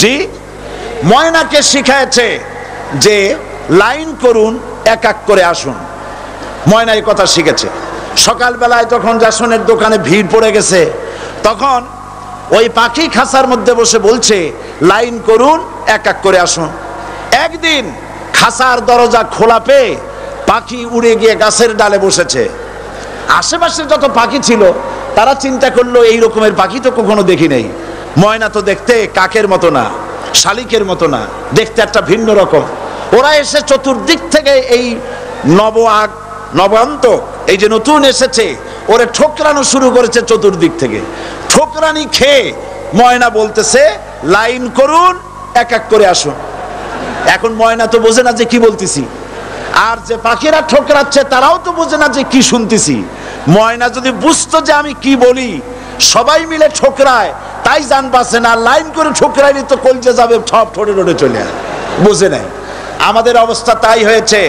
জি, ময়নাকে শিখায়েছে যে লাইন করুন, এক এক করে আসুন। ময়না এই কথা শিখেছে। সকালবেলায় যখন রেশনের দোকানে ভিড় পড়ে গেছে, তখন ওই পাখি খাঁচার মধ্যে বসে বলছে লাইন করুন, এক এক করে আসুন। একদিন খাঁচার দরজা খোলা পেয়ে পাখি উড়ে গিয়ে গাছের ডালে বসেছে। আশেপাশের যত পাখি ছিল তারা চিন্তা করলো এই রকমের পাখি তো কখনো দেখি নাই। ময়না তো দেখতে কাকের মতো না, শালিকের মতো না, দেখতে একটা ভিন্ন রকম। ওরা এসে চতুর্দিক থেকে এই নবান্ত, এই যে নতুন এসেছে, ওরে ঠোকরানো শুরু করেছে চতুর্দিক থেকে। ঠোকরানি খেয়ে ময়না বলতেছে লাইন করুন, এক এক করে আসুন। এখন ময়না তো বোঝে না যে কি বলতেছি, আর যে পাখিরা ঠোকরাচ্ছে তারাও তো বোঝে না যে কি শুনতেছি। ময়না যদি বুঝতো যে আমি কি বলি, সবাই মিলে ঠোকরায়, তাই জান পাচ্ছে না। লাইন করে ঠোকরাইনি তো কলজে যাবে, সব ঠোঁটে ঠোঁটে চলে আসে, বুঝে নাই। আমাদের অবস্থা তাই হয়েছে।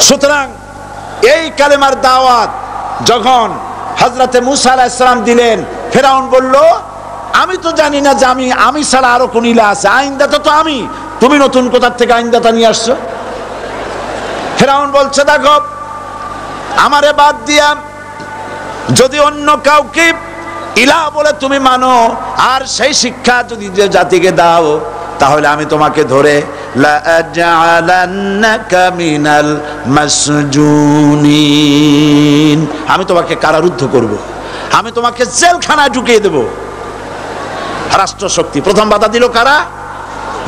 সুতরাং এই কালেমার দাওয়াত যখন হযরতে মুসা আলাইহিস সালাম দিলেন, ফেরাউন বলল আমি তো জানি না যে আমি ছাড়া আরো কোন ইলাহ আছে, আইনদাতা তো আমি, তুমি নতুন কোথা থেকে আইনদাতা নিয়ে আসছো? ফেরাউন বলছে দেখো, আমারে বাদ দিয়া যদি অন্য কাউকে ইলাহ বলে তুমি মানো, আর সেই শিক্ষা যদি যে জাতিকে দাও, তাহলে আমি তোমাকে ধরে লাআজআলান্নাকা মিনাল মাসজুনিন, আমি তোমাকে কারারুদ্ধ করব, আমি তোমাকে জেলখানায় ঢুকিয়ে দেব। রাষ্ট্রশক্তি প্রথম বাধা দিল কারা?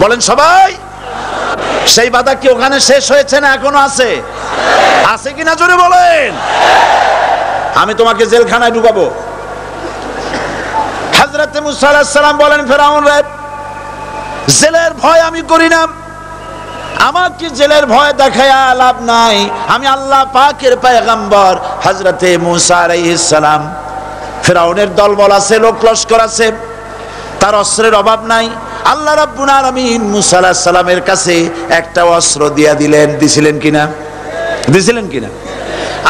বলেন সবাই। সেই বাধা কি ওখানে শেষ হয়েছে না এখনো আছে? আছে কিনা জোরে বলেন। আমি তোমাকে জেলখানায় ঢুকাবো। হযরতে মুসা আলাইহিস সালাম বলেন, ফেরাউন রে, জেলের ভয় আমি করি না, আমাকে জেলের ভয় দেখায়া লাভ নাই, আমি আল্লাহ পাকের পয়গম্বর হযরতে মুসা আলাইহিস সালাম। ফিরাউনের দলবল আছে, লোক লস্কর আছে, তার অস্ত্রের অভাব নাই। আল্লাহ রাব্বুল আলামিন মুসা আলাইহিস সালামের কাছে একটা অস্ত্র দিয়া দিলেন। দিছিলেন কিনা?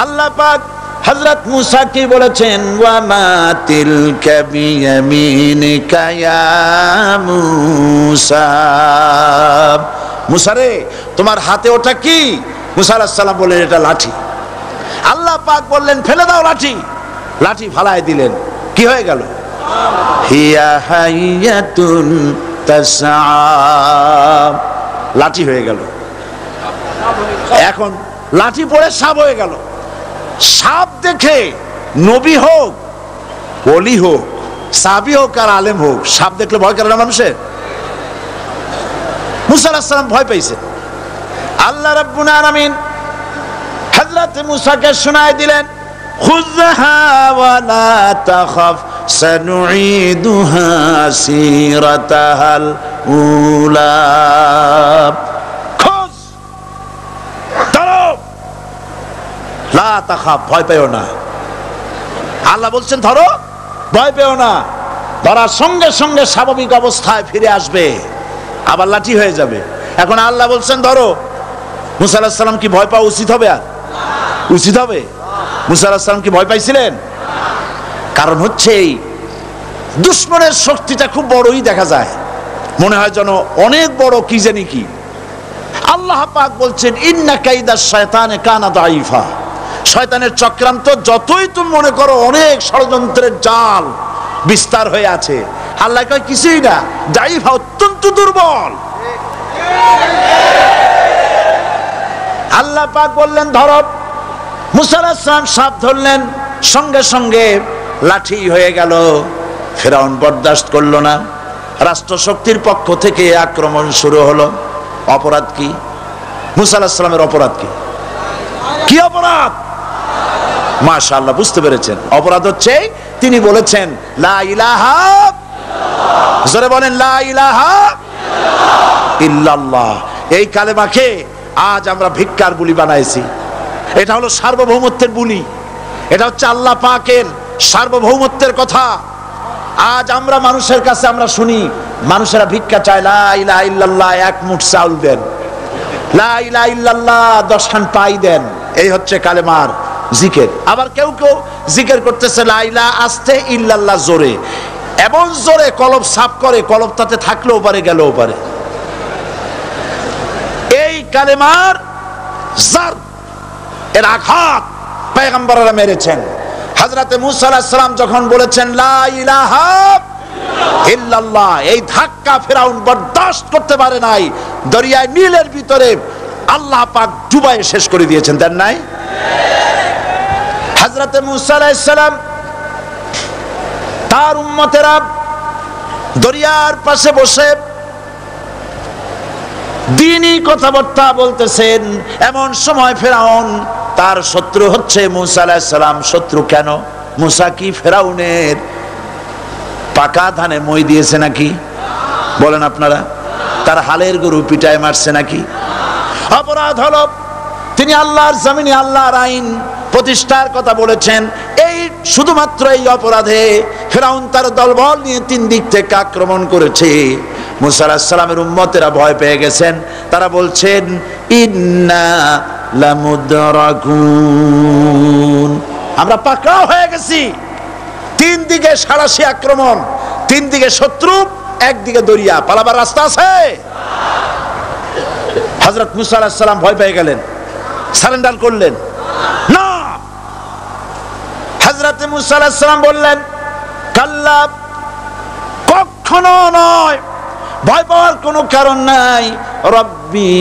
আল্লাহ পাক হযরত মুসা কি বলেছেন, ওয়া মা তিলকা বিয়ামিনিকা ইয়া মুসা। মুসা রে, তোমার হাতে ওটা কি? মুসা আলাইহিস সালাম বললেন, এটা লাঠি। আল্লাহ পাক বললেন, ফেলে দাও লাঠি। লাঠি ফালায় দিলেন, কি হয়ে গেল? হিয়া হাইয়াতুন তাসআ, লাঠি হয়ে গেল। এখন লাঠি পড়ে সাপ হয়ে গেল। সাপ দেখে নবী হোক, ওলি হোক, সাহাবী হোক আর আলেম হোক, সাপ দেখলে ভয় করে না মানুষের? মুসা আলাইহিস সালাম ভয় পাইছে। আল্লাহ রাব্বুল আলামিন হযরত মুসাকে শোনায় দিলেন, খুযহা ওয়া লা তাখাফ সানুঈদুহা সিরাতাহাল উলা। খোঁজ, ধরো, লা তাখাফ, ভয় পেও না। আল্লাহ বলছেন ধরো, ভয় পেও না। ধরার সঙ্গে সঙ্গে স্বাভাবিক অবস্থায় ফিরে আসবে, আবার লাঠি হয়ে যাবে। এখন আল্লাহ বলছেন ধরো। মুসা আলাইহিস সালাম কি ভয় পাওয়া উচিত হবে? আর উচিত হবে? মুসা আলাইহিস সালাম কি ভয় পাইছিলেন? কারণ হচ্ছে এই দুশমনের শক্তিটা খুব বড়ই দেখা যায়, মনে হয় যেন অনেক বড়, কি জানি কি। আল্লাহ পাক বলছেন, ইন্না কাইদাশ শায়তানে কানা দাঈফা। শয়তানের চক্রান্ত যতই তুমি মনে করো অনেক ষড়যন্ত্রের জাল বিস্তার হয়ে আছে, আল্লাহ কয় কিছুই না, দাঈফা, অত্যন্ত দুর্বল। আল্লাহ পাক বললেন ধরো। মুসা আলাইহিস সালাম সাপ ধরলেন, সঙ্গে সঙ্গে লাঠি হয়ে গেল। ফিরাউন বরদাস্ত করলো না, রাষ্ট্রশক্তির পক্ষ থেকে আক্রমণ শুরু হলো। অপরাধ কি? মুসা আলাইহিস সালামের অপরাধ কি? কি অপরাধ? মাশাআল্লাহ, বুঝতে পেরেছেন। অপরাধ হচ্ছে তিনি বলেছেন লা ইলাহা, জোরে বলেন লা ইলাহা ইল্লাল্লাহ। এই কালেমাকে আজ আমরা ভিক্ষার বুলি বানাইছি। এটা হলো সার্বভৌমত্বের বুলি, এটা হচ্ছে আল্লাহ পাকের সার্বভৌমত্বের কথা। আজ আমরা মানুষের কাছে আমরা শুনি, মানুষেরা ভিক্ষা চায়, লা ইলাহা ইল্লাল্লাহ, এক মুঠ চাউল দেন, লা ইলাহা ইল্লাল্লাহ 10 খান পাই দেন। এই হচ্ছে কালেমার জিকির। আবার কেউ কেউ জিকির করতেছে লা ইলাহা আস্তে, ইল্লাল্লাহ জোরে, এমন জোরে কলব সাফ করে, কলব তাতে থাকলেও পারে, গেলেও পারে। এই কালেমার জার, এর আঘাত পয়গম্বররা মেরেছেন। হযরতে মুসা আলাইহিস সালাম যখন বলেছেন লা ইলাহা ইল্লাল্লাহ, এই ধাক্কা ফিরাউন বরদাস্ত করতে পারে নাই। দরিয়ায় নীলের ভিতরে আল্লাহ পাক ডুবাইয়ে শেষ করে দিয়েছেন, দেন নাই? হযরতে মুসা আলাইহিস সালাম, তার উম্মতেরা দরিয়ার পাশে বসে দ্বীনি কথাবার্তা বলতেছেন। এমন সময় ফিরাউন, তার শত্রু হচ্ছে মুসা আলাইহিস সালাম। শত্রু কেন? মুসা কি ফিরাউনের পাকা ধানে মই দিয়েছে নাকি? বলেন আপনারা। তার হালের গরু পিটায় মারছে নাকি? অপরাধ হলো তিনি আল্লাহর জমিনে আল্লাহর আইন প্রতিষ্ঠার কথা বলেছেন। এই শুধুমাত্র এই অপরাধে ফিরাউন তার দলবল নিয়ে 3 দিক থেকে আক্রমণ করেছে। মুসা আলাইহিস সালামের উম্মতেরা ভয় পেয়ে গেছেন। তারা বলছেন ইন্না লামুদরাকুন, আমরা পাকড়াও হয়ে গেছি। 3 দিকে সাড়াশি আক্রমণ, 3 দিকে শত্রু, একদিকে দরিয়া, পালাবার রাস্তা আছে? হযরত মুসা আলাইহিস সালাম ভয় পেয়ে গেলেন, সারেন্ডার করলেন না। হযরত মুসা আলাইহিস সালাম বললেন কাল্লা, কখনো নয়, ভয় পাওয়ার কোনো কারণ নাই। রব্বি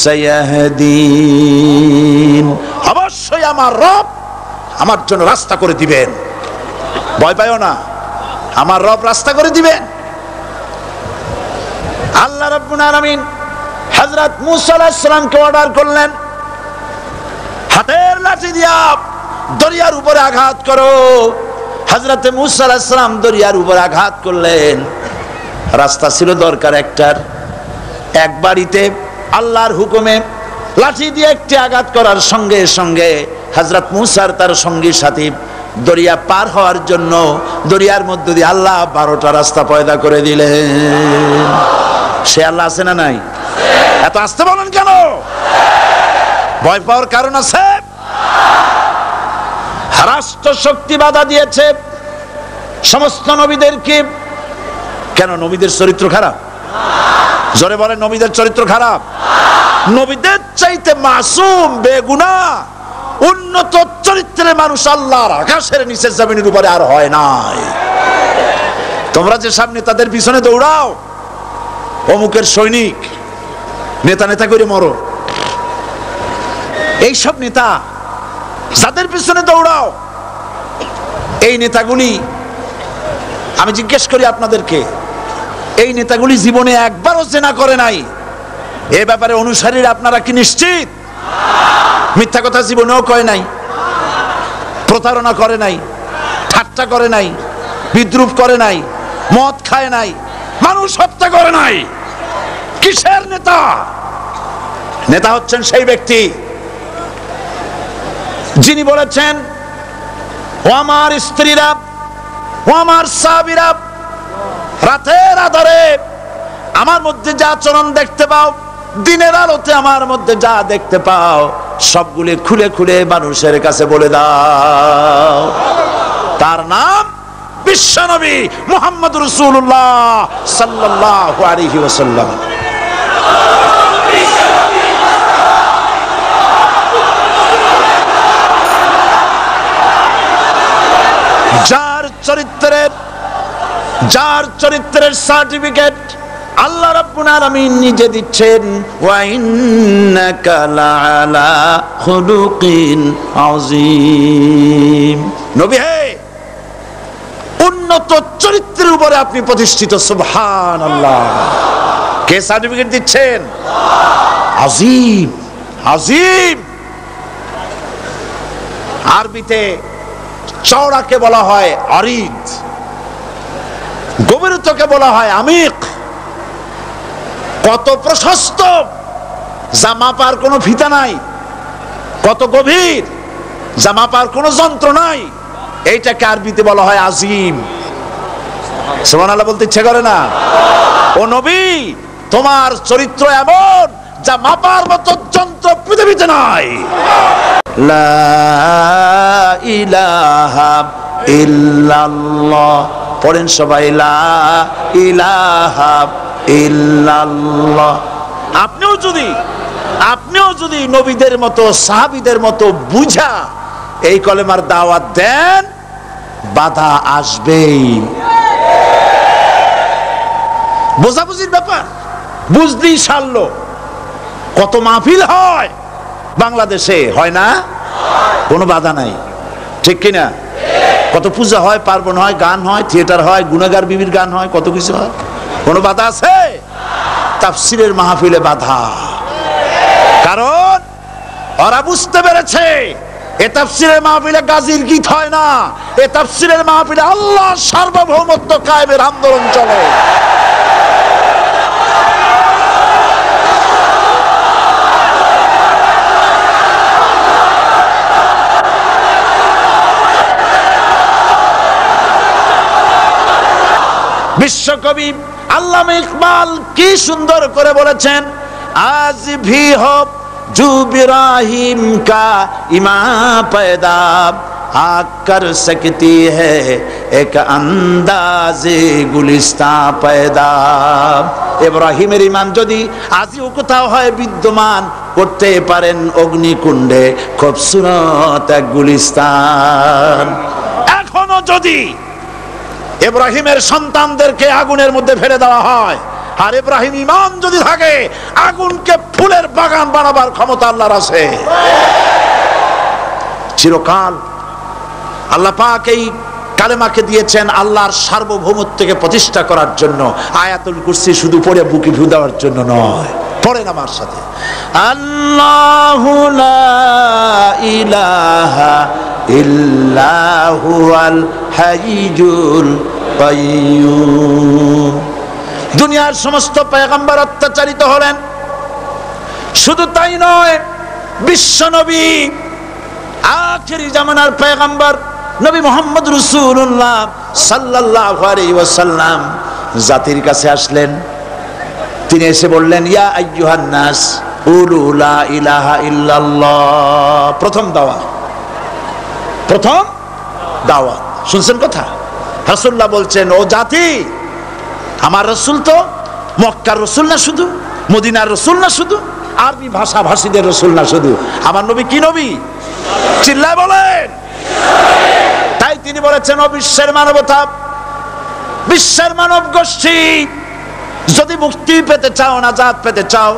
সায়াহদিন, অবশ্যই আমার রব আমার জন্য রাস্তা করে দিবেন। ভয় পাইও না, আমার রব রাস্তা করে দিবেন। আল্লাহ রাব্বুল আলামিন হযরত মুসা আলাইহিস সালামকে অর্ডার করলেন, হাতের লাঠি দিয়া দরিয়ার উপরে আঘাত করো। হযরত মুসা আলাইহিস সালাম দরিয়ার উপরে আঘাত করলেন। রাস্তা ছিল দরকার একটার, এক বাড়িতে আল্লাহর হুকুমে লাঠি দিয়ে একটি আঘাত করার সঙ্গে সঙ্গে হযরত মুসার তার সঙ্গী সাথী দরিয়া পার হওয়ার জন্য দরিয়ার মধ্য দিয়ে আল্লাহ 12টা রাস্তা পয়দা করে দিলেন। সে আল্লাহ আছে না নাই? এত আসতে বলেন কেন? ভয় পাওয়ার কারণ আছে? রাষ্ট্র শক্তি বাধা দিয়েছে সমস্ত নবীদেরকে। কেন? নবীদের চরিত্র খারাপ? জোরে বলেন, নবীদের চরিত্র খারাপ? নবীদের চাইতে মাসুম বেগুনাহ উন্নত চরিত্রের মানুষ আল্লাহর আকাশের নিচে জমিনের উপরে আর হয় নাই। তোমরা যে সব নেতাদের পিছনে দৌড়াও, অমুকের সৈনিক, নেতা নেতা করে মরো, এইসব নেতা যাদের পিছনে দৌড়াও, এই নেতাগুলি, আমি জিজ্ঞেস করি আপনাদেরকে, এই নেতাগুলি জীবনে একবারও জেনা করে নাই? এ ব্যাপারে অনুসারীরা আপনারা কি নিশ্চিত? মিথ্যা কথা জীবনেও কয় নাই, প্রতারণা করে নাই, ঠাট্টা করে নাই, বিদ্রুপ করে নাই, মদ খায় নাই, মানুষ হত্যা করে নাই। কিসের নেতা? নেতা হচ্ছেন সেই ব্যক্তি যিনি বলেছেন, ও আমার স্ত্রীরা, ও আমার সাহাবীরা, রাতের আধারে আমার মধ্যে যা আচরণ দেখতে পাও, দিনের আলোতে আমার মধ্যে যা দেখতে পাও, সবগুলি খুলে খুলে মানুষের কাছে বলে দাও। তার নাম বিশ্বনবী মুহাম্মদ রাসূলুল্লাহ সাল্লাল্লাহু আলাইহি ওয়াসাল্লাম। যার চরিত্রের সার্টিফিকেট আল্লাহ রাব্বুল আলামিন নিজে দিচ্ছেন, ওয়া ইন্নাকা লাআলা খুলুকিন আযীম। নবী হে, উন্নত চরিত্রের উপরে আপনি প্রতিষ্ঠিত। সুবহানাল্লাহ। কে সার্টিফিকেট দিচ্ছেন? আযীম, আযীম। আরবিতে চওড়াকে বলা হয় আরিদ, গভীরতাকে বলা হয় আমিক। কত প্রশস্ত, যা মাপার কোনো ফিতা নাই, কত গভীর, যা মাপার কোনো যন্ত্র নাই, এইটাকে আরবিতে বলা হয় আজিম। সুবহানাল্লাহ বলতে ইচ্ছে করে না? ও নবী, তোমার চরিত্র এমন যা মাপার মতো যন্ত্র পৃথিবীতে নাই। লা ইলাহা ইল্লাল্লাহ পড়েন সবাই, লা ইলাহা ইল্লাল্লাহ। আপনিও যদি নবীদের মতো সাহাবীদের মতো বুঝা এই কলেমার দাওয়াত দেন, বাধা আসবেই। বোঝাবুঝির ব্যাপার, বুঝতেই সারলো। কত মাহফিল হয় বাংলাদেশে, হয় না? কোনো বাধা নাই, ঠিক কিনা? কত পূজা হয়, পার্বণ হয়, গান হয়, থিয়েটার হয়, গুনাহগার বিবির গান হয়, কত কিছু হয়। কোনো বাধা আছে? তাফসীরের মাহফিলে বাধা। কারণ ওরা বুঝতে পেরেছে এ তাফসীরের মাহফিলে গাজীর গীত হয় না, এ তাফসীরের মাহফিলে আল্লাহর সার্বভৌমত্ব কায়েমের আন্দোলন চলে। বিশ্বকবি আল্লামা ইকবাল কি সুন্দর করে বলেছেন, আজ ভি হো জু ইব্রাহিম কা ইমা पैदा आ कर सकती है एक अंदाज़े गुलिस्तां पैदा। ইব্রাহিমের ঈমান যদি আজও কোথাও হয় বিদ্যমান, করতে পারেন অগ্নিকুণ্ডে খুবসুরত এক গুলিস্তান। এখনো যদি ইব্রাহিমের সন্তানদেরকে আগুনের মধ্যে ফেলে দেওয়া হয়, আর ইব্রাহিম ঈমান যদি থাকে, আগুনকে ফুলের বাগান বানাবার ক্ষমতা আল্লাহর আছে। চিরকাল আল্লাহ পাক এই কালেমাকে দিয়েছেন আল্লাহর সার্বভৌমত্বকে প্রতিষ্ঠা করার জন্য। আয়াতুল কুরসি শুধু পড়ে বুকে ফু দেওয়ার জন্য নয়। পড়েন আমার সাথে, আল্লাহু লা ইলাহা ইল্লা হুয়াল হাইয়ুল কাইয়্যুম। দুনিয়ার সমস্ত পয়গম্বর অত্যাচারিত হলেন, শুধু তাই নয়, বিশ্ব নবী আখেরি জামানার পয়গম্বর নবী মুহাম্মদ রাসূলুল্লাহ সাল্লাল্লাহু আলাইহি ওয়াসাল্লাম জাতির কাছে আসলেন। তিনি এসে বললেন, ইয়া আইয়ুহান নাস কুলু লা ইলাহা ইল্লাল্লাহ। প্রথম দাওয়াত শুনছেন কথা? রাসূলুল্লাহ বলছেন, ও জাতি, আমার রাসূল তো মক্কার রাসূল না শুধু, মদিনার রাসূল না শুধু, আরবি ভাষাভাষীদের রাসূল না শুধু, আমার নবী কি নবী? চিল্লায় বলেন। তাই তিনি বলেছেন, ও বিশ্বের মানবতা, বিশ্বের মানব গোষ্ঠী, যদি মুক্তি পেতে চাও, নাজাত পেতে চাও,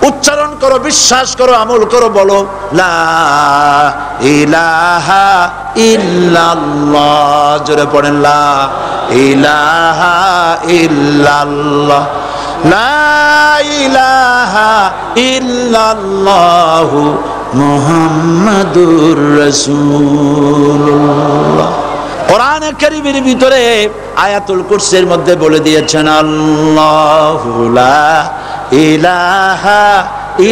উচ্চারণ করো, বিশ্বাস করো, আমল করো, বলো লা ইলাহা ইল্লাল্লাহ। জোরে পড়েন, লা ইলাহা ইল্লাল্লাহ, লা ইলাহা ইল্লাল্লাহু মুহাম্মাদুর রাসূলুল্লাহ। কোরআনে কারীমের ভিতরে আয়াতুল কুরসির মধ্যে বলে দিয়েছেন, আল্লাহু লা ইলাহা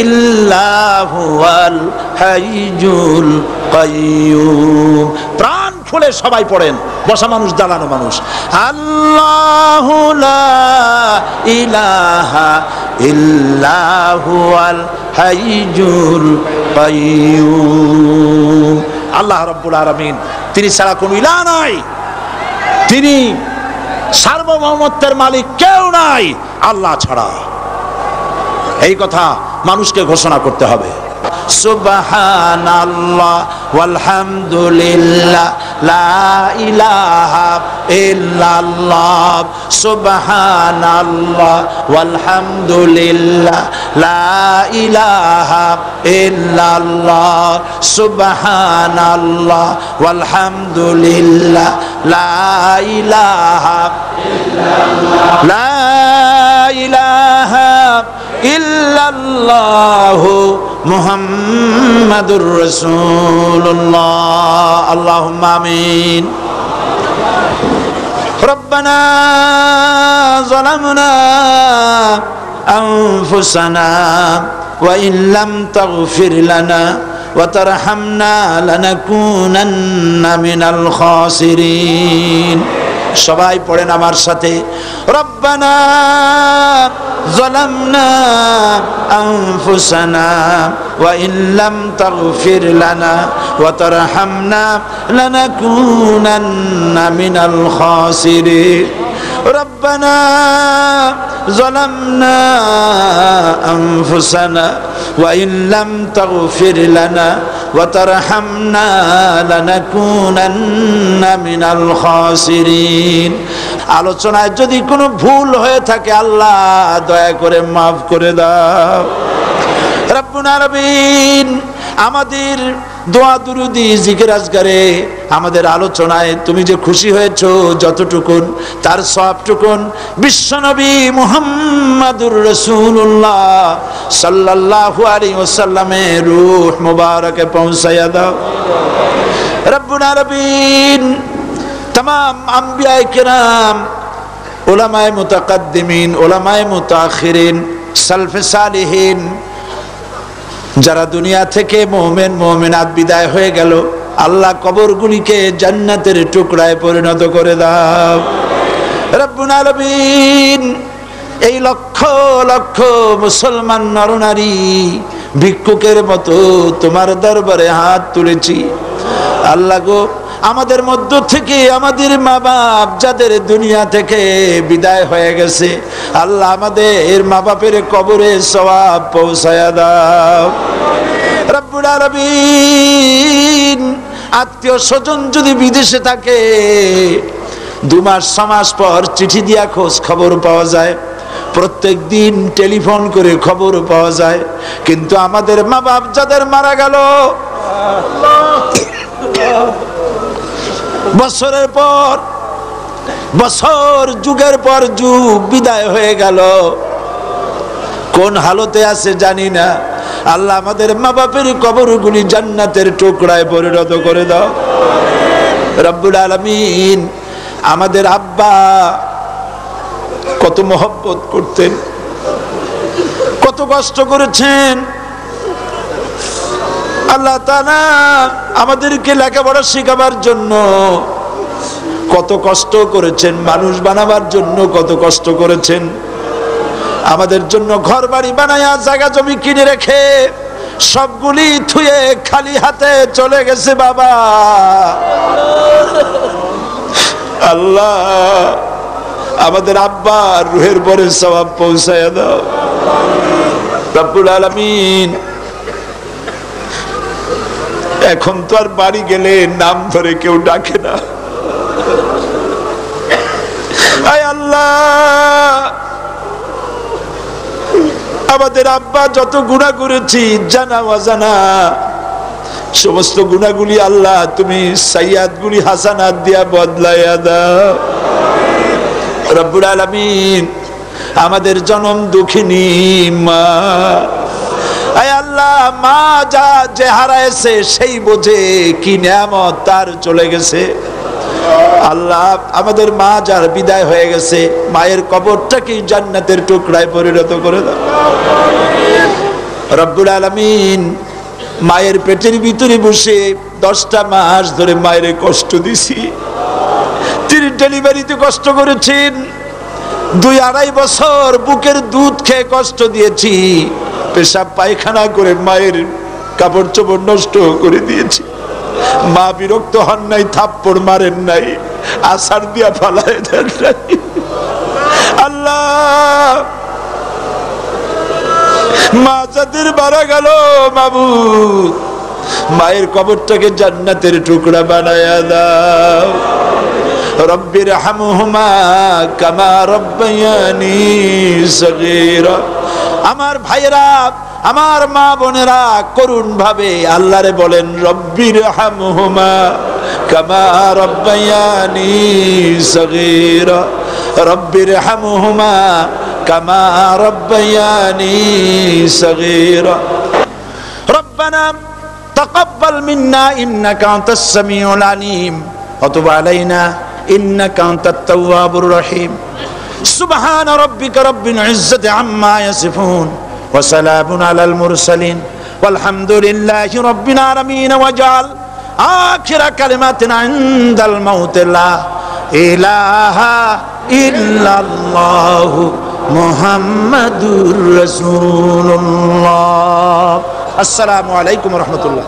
ইল্লা হুয়াল হাইয়ুল কাইয়্যুম। প্রাণ খুলে সবাই পড়েন, বসা মানুষ, দাঁড়ানো মানুষ। আল্লাহু লা ইলাহা ইল্লা হুয়াল হাইয়ুল কাইয়্যুম। আল্লাহ রাব্বুল আলামিন, তিনি ছাড়া কোনো ইলাহ নাই, তিনি সার্বভৌমত্বের মালিক, কেউ নাই আল্লাহ ছাড়া। এই কথা মানুষকে ঘোষণা করতে হবে। সুবহানাল্লাহ ওয়ালহামদুলিল্লাহ লা ইলাহা ইল্লাল্লাহ, সুবহানাল্লাহ ওয়ালহামদুলিল্লাহ লা ইলাহা ইল্লাল্লাহ, সুবহানাল্লাহ ওয়ালহামদুলিল্লাহ লা ইলাহা ইল্লাল্লাহ, লা ইলাহা ইল্লাল্লাহু মুহাম্মাদুর রাসূলুল্লাহ। আল্লাহুম্মা আমিন। রব্বানা যালামনা আনফুসানা ওয়া ইন লাম তাগফির লানা ওয়া তারহামনা লানাকুনান্না মিনাল খাসিরিন। সবাই পড়েন আমার সাথে, রব্বানা যালামনা আনফুসানা ওয়া ইন লাম তাগফির লানা ওয়া তারহামনা লানাকুনান্না মিনাল খাসিরিন। রব্বানা যালামনা আনফুসানা ওয়া ইন লাম তাগফির লানা ওয়া তারহামনা লানাকুনান্না মিনাল খাসিরিন। আলোচনায় যদি কোনো ভুল হয়ে থাকে, আল্লাহ দয়া করে মাফ করে দাও। রব্বুল আলামিন, আমাদের দোয়া দুরুদি জিকির আজকারে, আমাদের আলোচনায় তুমি যে খুশি হয়েছো, যতটুকুন তার সবটুকুন বিশ্বনবী মুহাম্মাদুর রাসূলুল্লাহ সাল্লাল্লাহু আলাইহি ওয়াসাল্লামের রূহ মুবারকে পৌঁছায়া দাও। রব্বুল আলামিন, तमाम अंबियाए किराम, उलमाए मुतकद्दिमीन, उलमाए मुताखिरीन, सलफे सालिहीन, যারা দুনিয়া থেকে মুমিন মুমিনাত বিদায় হয়ে গেল, আল্লাহ কবরগুলিকে জান্নাতের টুকরায় পরিণত করে দাও। রব্বুল আলামিন, এই লক্ষ লক্ষ মুসলমান নরনারী ভিক্ষুকের মতো তোমার দরবারে হাত তুলেছি। আল্লাহ গো, আমাদের মধ্য থেকে আমাদের মা বাপ যাদের দুনিয়া থেকে বিদায় হয়ে গেছে, আল্লাহ আমাদের মা বাপের কবরে সওয়াব পৌঁছায়া দাও। রব্বুল আলামিন, আত্মীয় স্বজন যদি বিদেশে থাকে, 2 মাস 6 মাস পর চিঠি দিয়া খোঁজ খবর পাওয়া যায়, প্রত্যেক দিন টেলিফোন করে খবর পাওয়া যায়, কিন্তু আমাদের মা বাপ যাদের মারা গেল, বছরের পর বছর, যুগের পর যুগ বিদায় হয়ে গেল, কোন হালতে আছে জানি না। আল্লাহ আমাদের মা বাপের কবরগুলি জান্নাতের টুকরায় পরিণত করে দাও। রব্বুল আলামিন, আমাদের আব্বা কত মহব্বত করতেন, কত কষ্ট করেছেন আল্লাহ তাআলা আমাদেরকে লেখাপড়া শেখাবার জন্য কত কষ্ট করেছেন, মানুষ বানাবার জন্য কত কষ্ট করেছেন, আমাদের জন্য ঘর বাড়ি বানায়া জায়গা জমি কিনে রেখে সবগুলি থুয়ে খালি হাতে চলে গেছে বাবা। আল্লাহ আমাদের আব্বার রুহের পরে সওয়াব পৌঁছায়া দাও রব্বুল আলামিন। এখন তো আর বাড়ি গেলে নাম ধরে কেউ ডাকে না। আয় আল্লাহ আমাদের আব্বা যত গুনাহ করেছি জানা অজানা সমস্ত গুনাহগুলি আল্লাহ তুমি সাইয়াদগুলি হাসানাত দিয়া বদলাইয়া দাও রব্বুল আলামিন। আমাদের জনম দুঃখিনী মা, আয় আল্লাহ মা যা যে হারাইছে সেই বোঝে কি নিয়ামত তার চলে গেছে। আল্লাহ আমাদের মা যার বিদায় হয়ে গেছে মায়ের কবরটাকে জান্নাতের টুকরায় পরিণত করে দাও রব্বুল আলামিন। মায়ের পেটের ভিতরে বসে 10টা মাস ধরে মায়ের কষ্ট দিছি, তিনি ডেলিভারিতে কষ্ট করেছেন, 2-2.5 বছর বুকের দুধ খেয়ে কষ্ট দিয়েছি, পেশাব পায়খানা করে মায়ের কাপড় চোপড় নষ্ট করে দিয়েছি। মা বিরক্ত হন নাই, থাপ্পড় মারেন নাই, আছাড় দিয়া ফালায় দেন নাই। আল্লাহ মা যাদের মারা গেল মাবুদ মায়ের কবরটাকে জান্নাতের টুকরা বানায়া দাও রব্বির হামহুমা কামা রব্বায়ানি সগীরা। আমার ভাইরা আমার মা বোনেরা করুণ ভাবে আল্লাহরে বলেন রব্বির হামহুমা কামা রব্বায়ানি সগীরা রব্বির হামহুমা কামা রব্বায়ানি সগীরা। রব্বানা তাকাব্বাল মিন্না ইন্নাকা আনতাস সামিউল আলিম ওয়া তুব আলাইনা ইন্নাকা আনতাত তাওয়াবুর রহিম। সুবহানা রাব্বিকা রাব্বিল ইজ্জাতি আম্মা ইয়াসিফুন ওয়া সালামুন আলাল মুরসালিন ওয়ালহামদুলিল্লাহি রাব্বিল আলামিন। ওয়াজআল আখিরা কালিমাতিনা ইনদাল মাউত লা ইলাহা ইল্লাল্লাহু মুহাম্মাদুর রাসূলুল্লাহ। আসসালামু আলাইকুম ওয়া রাহমাতুল্লাহ।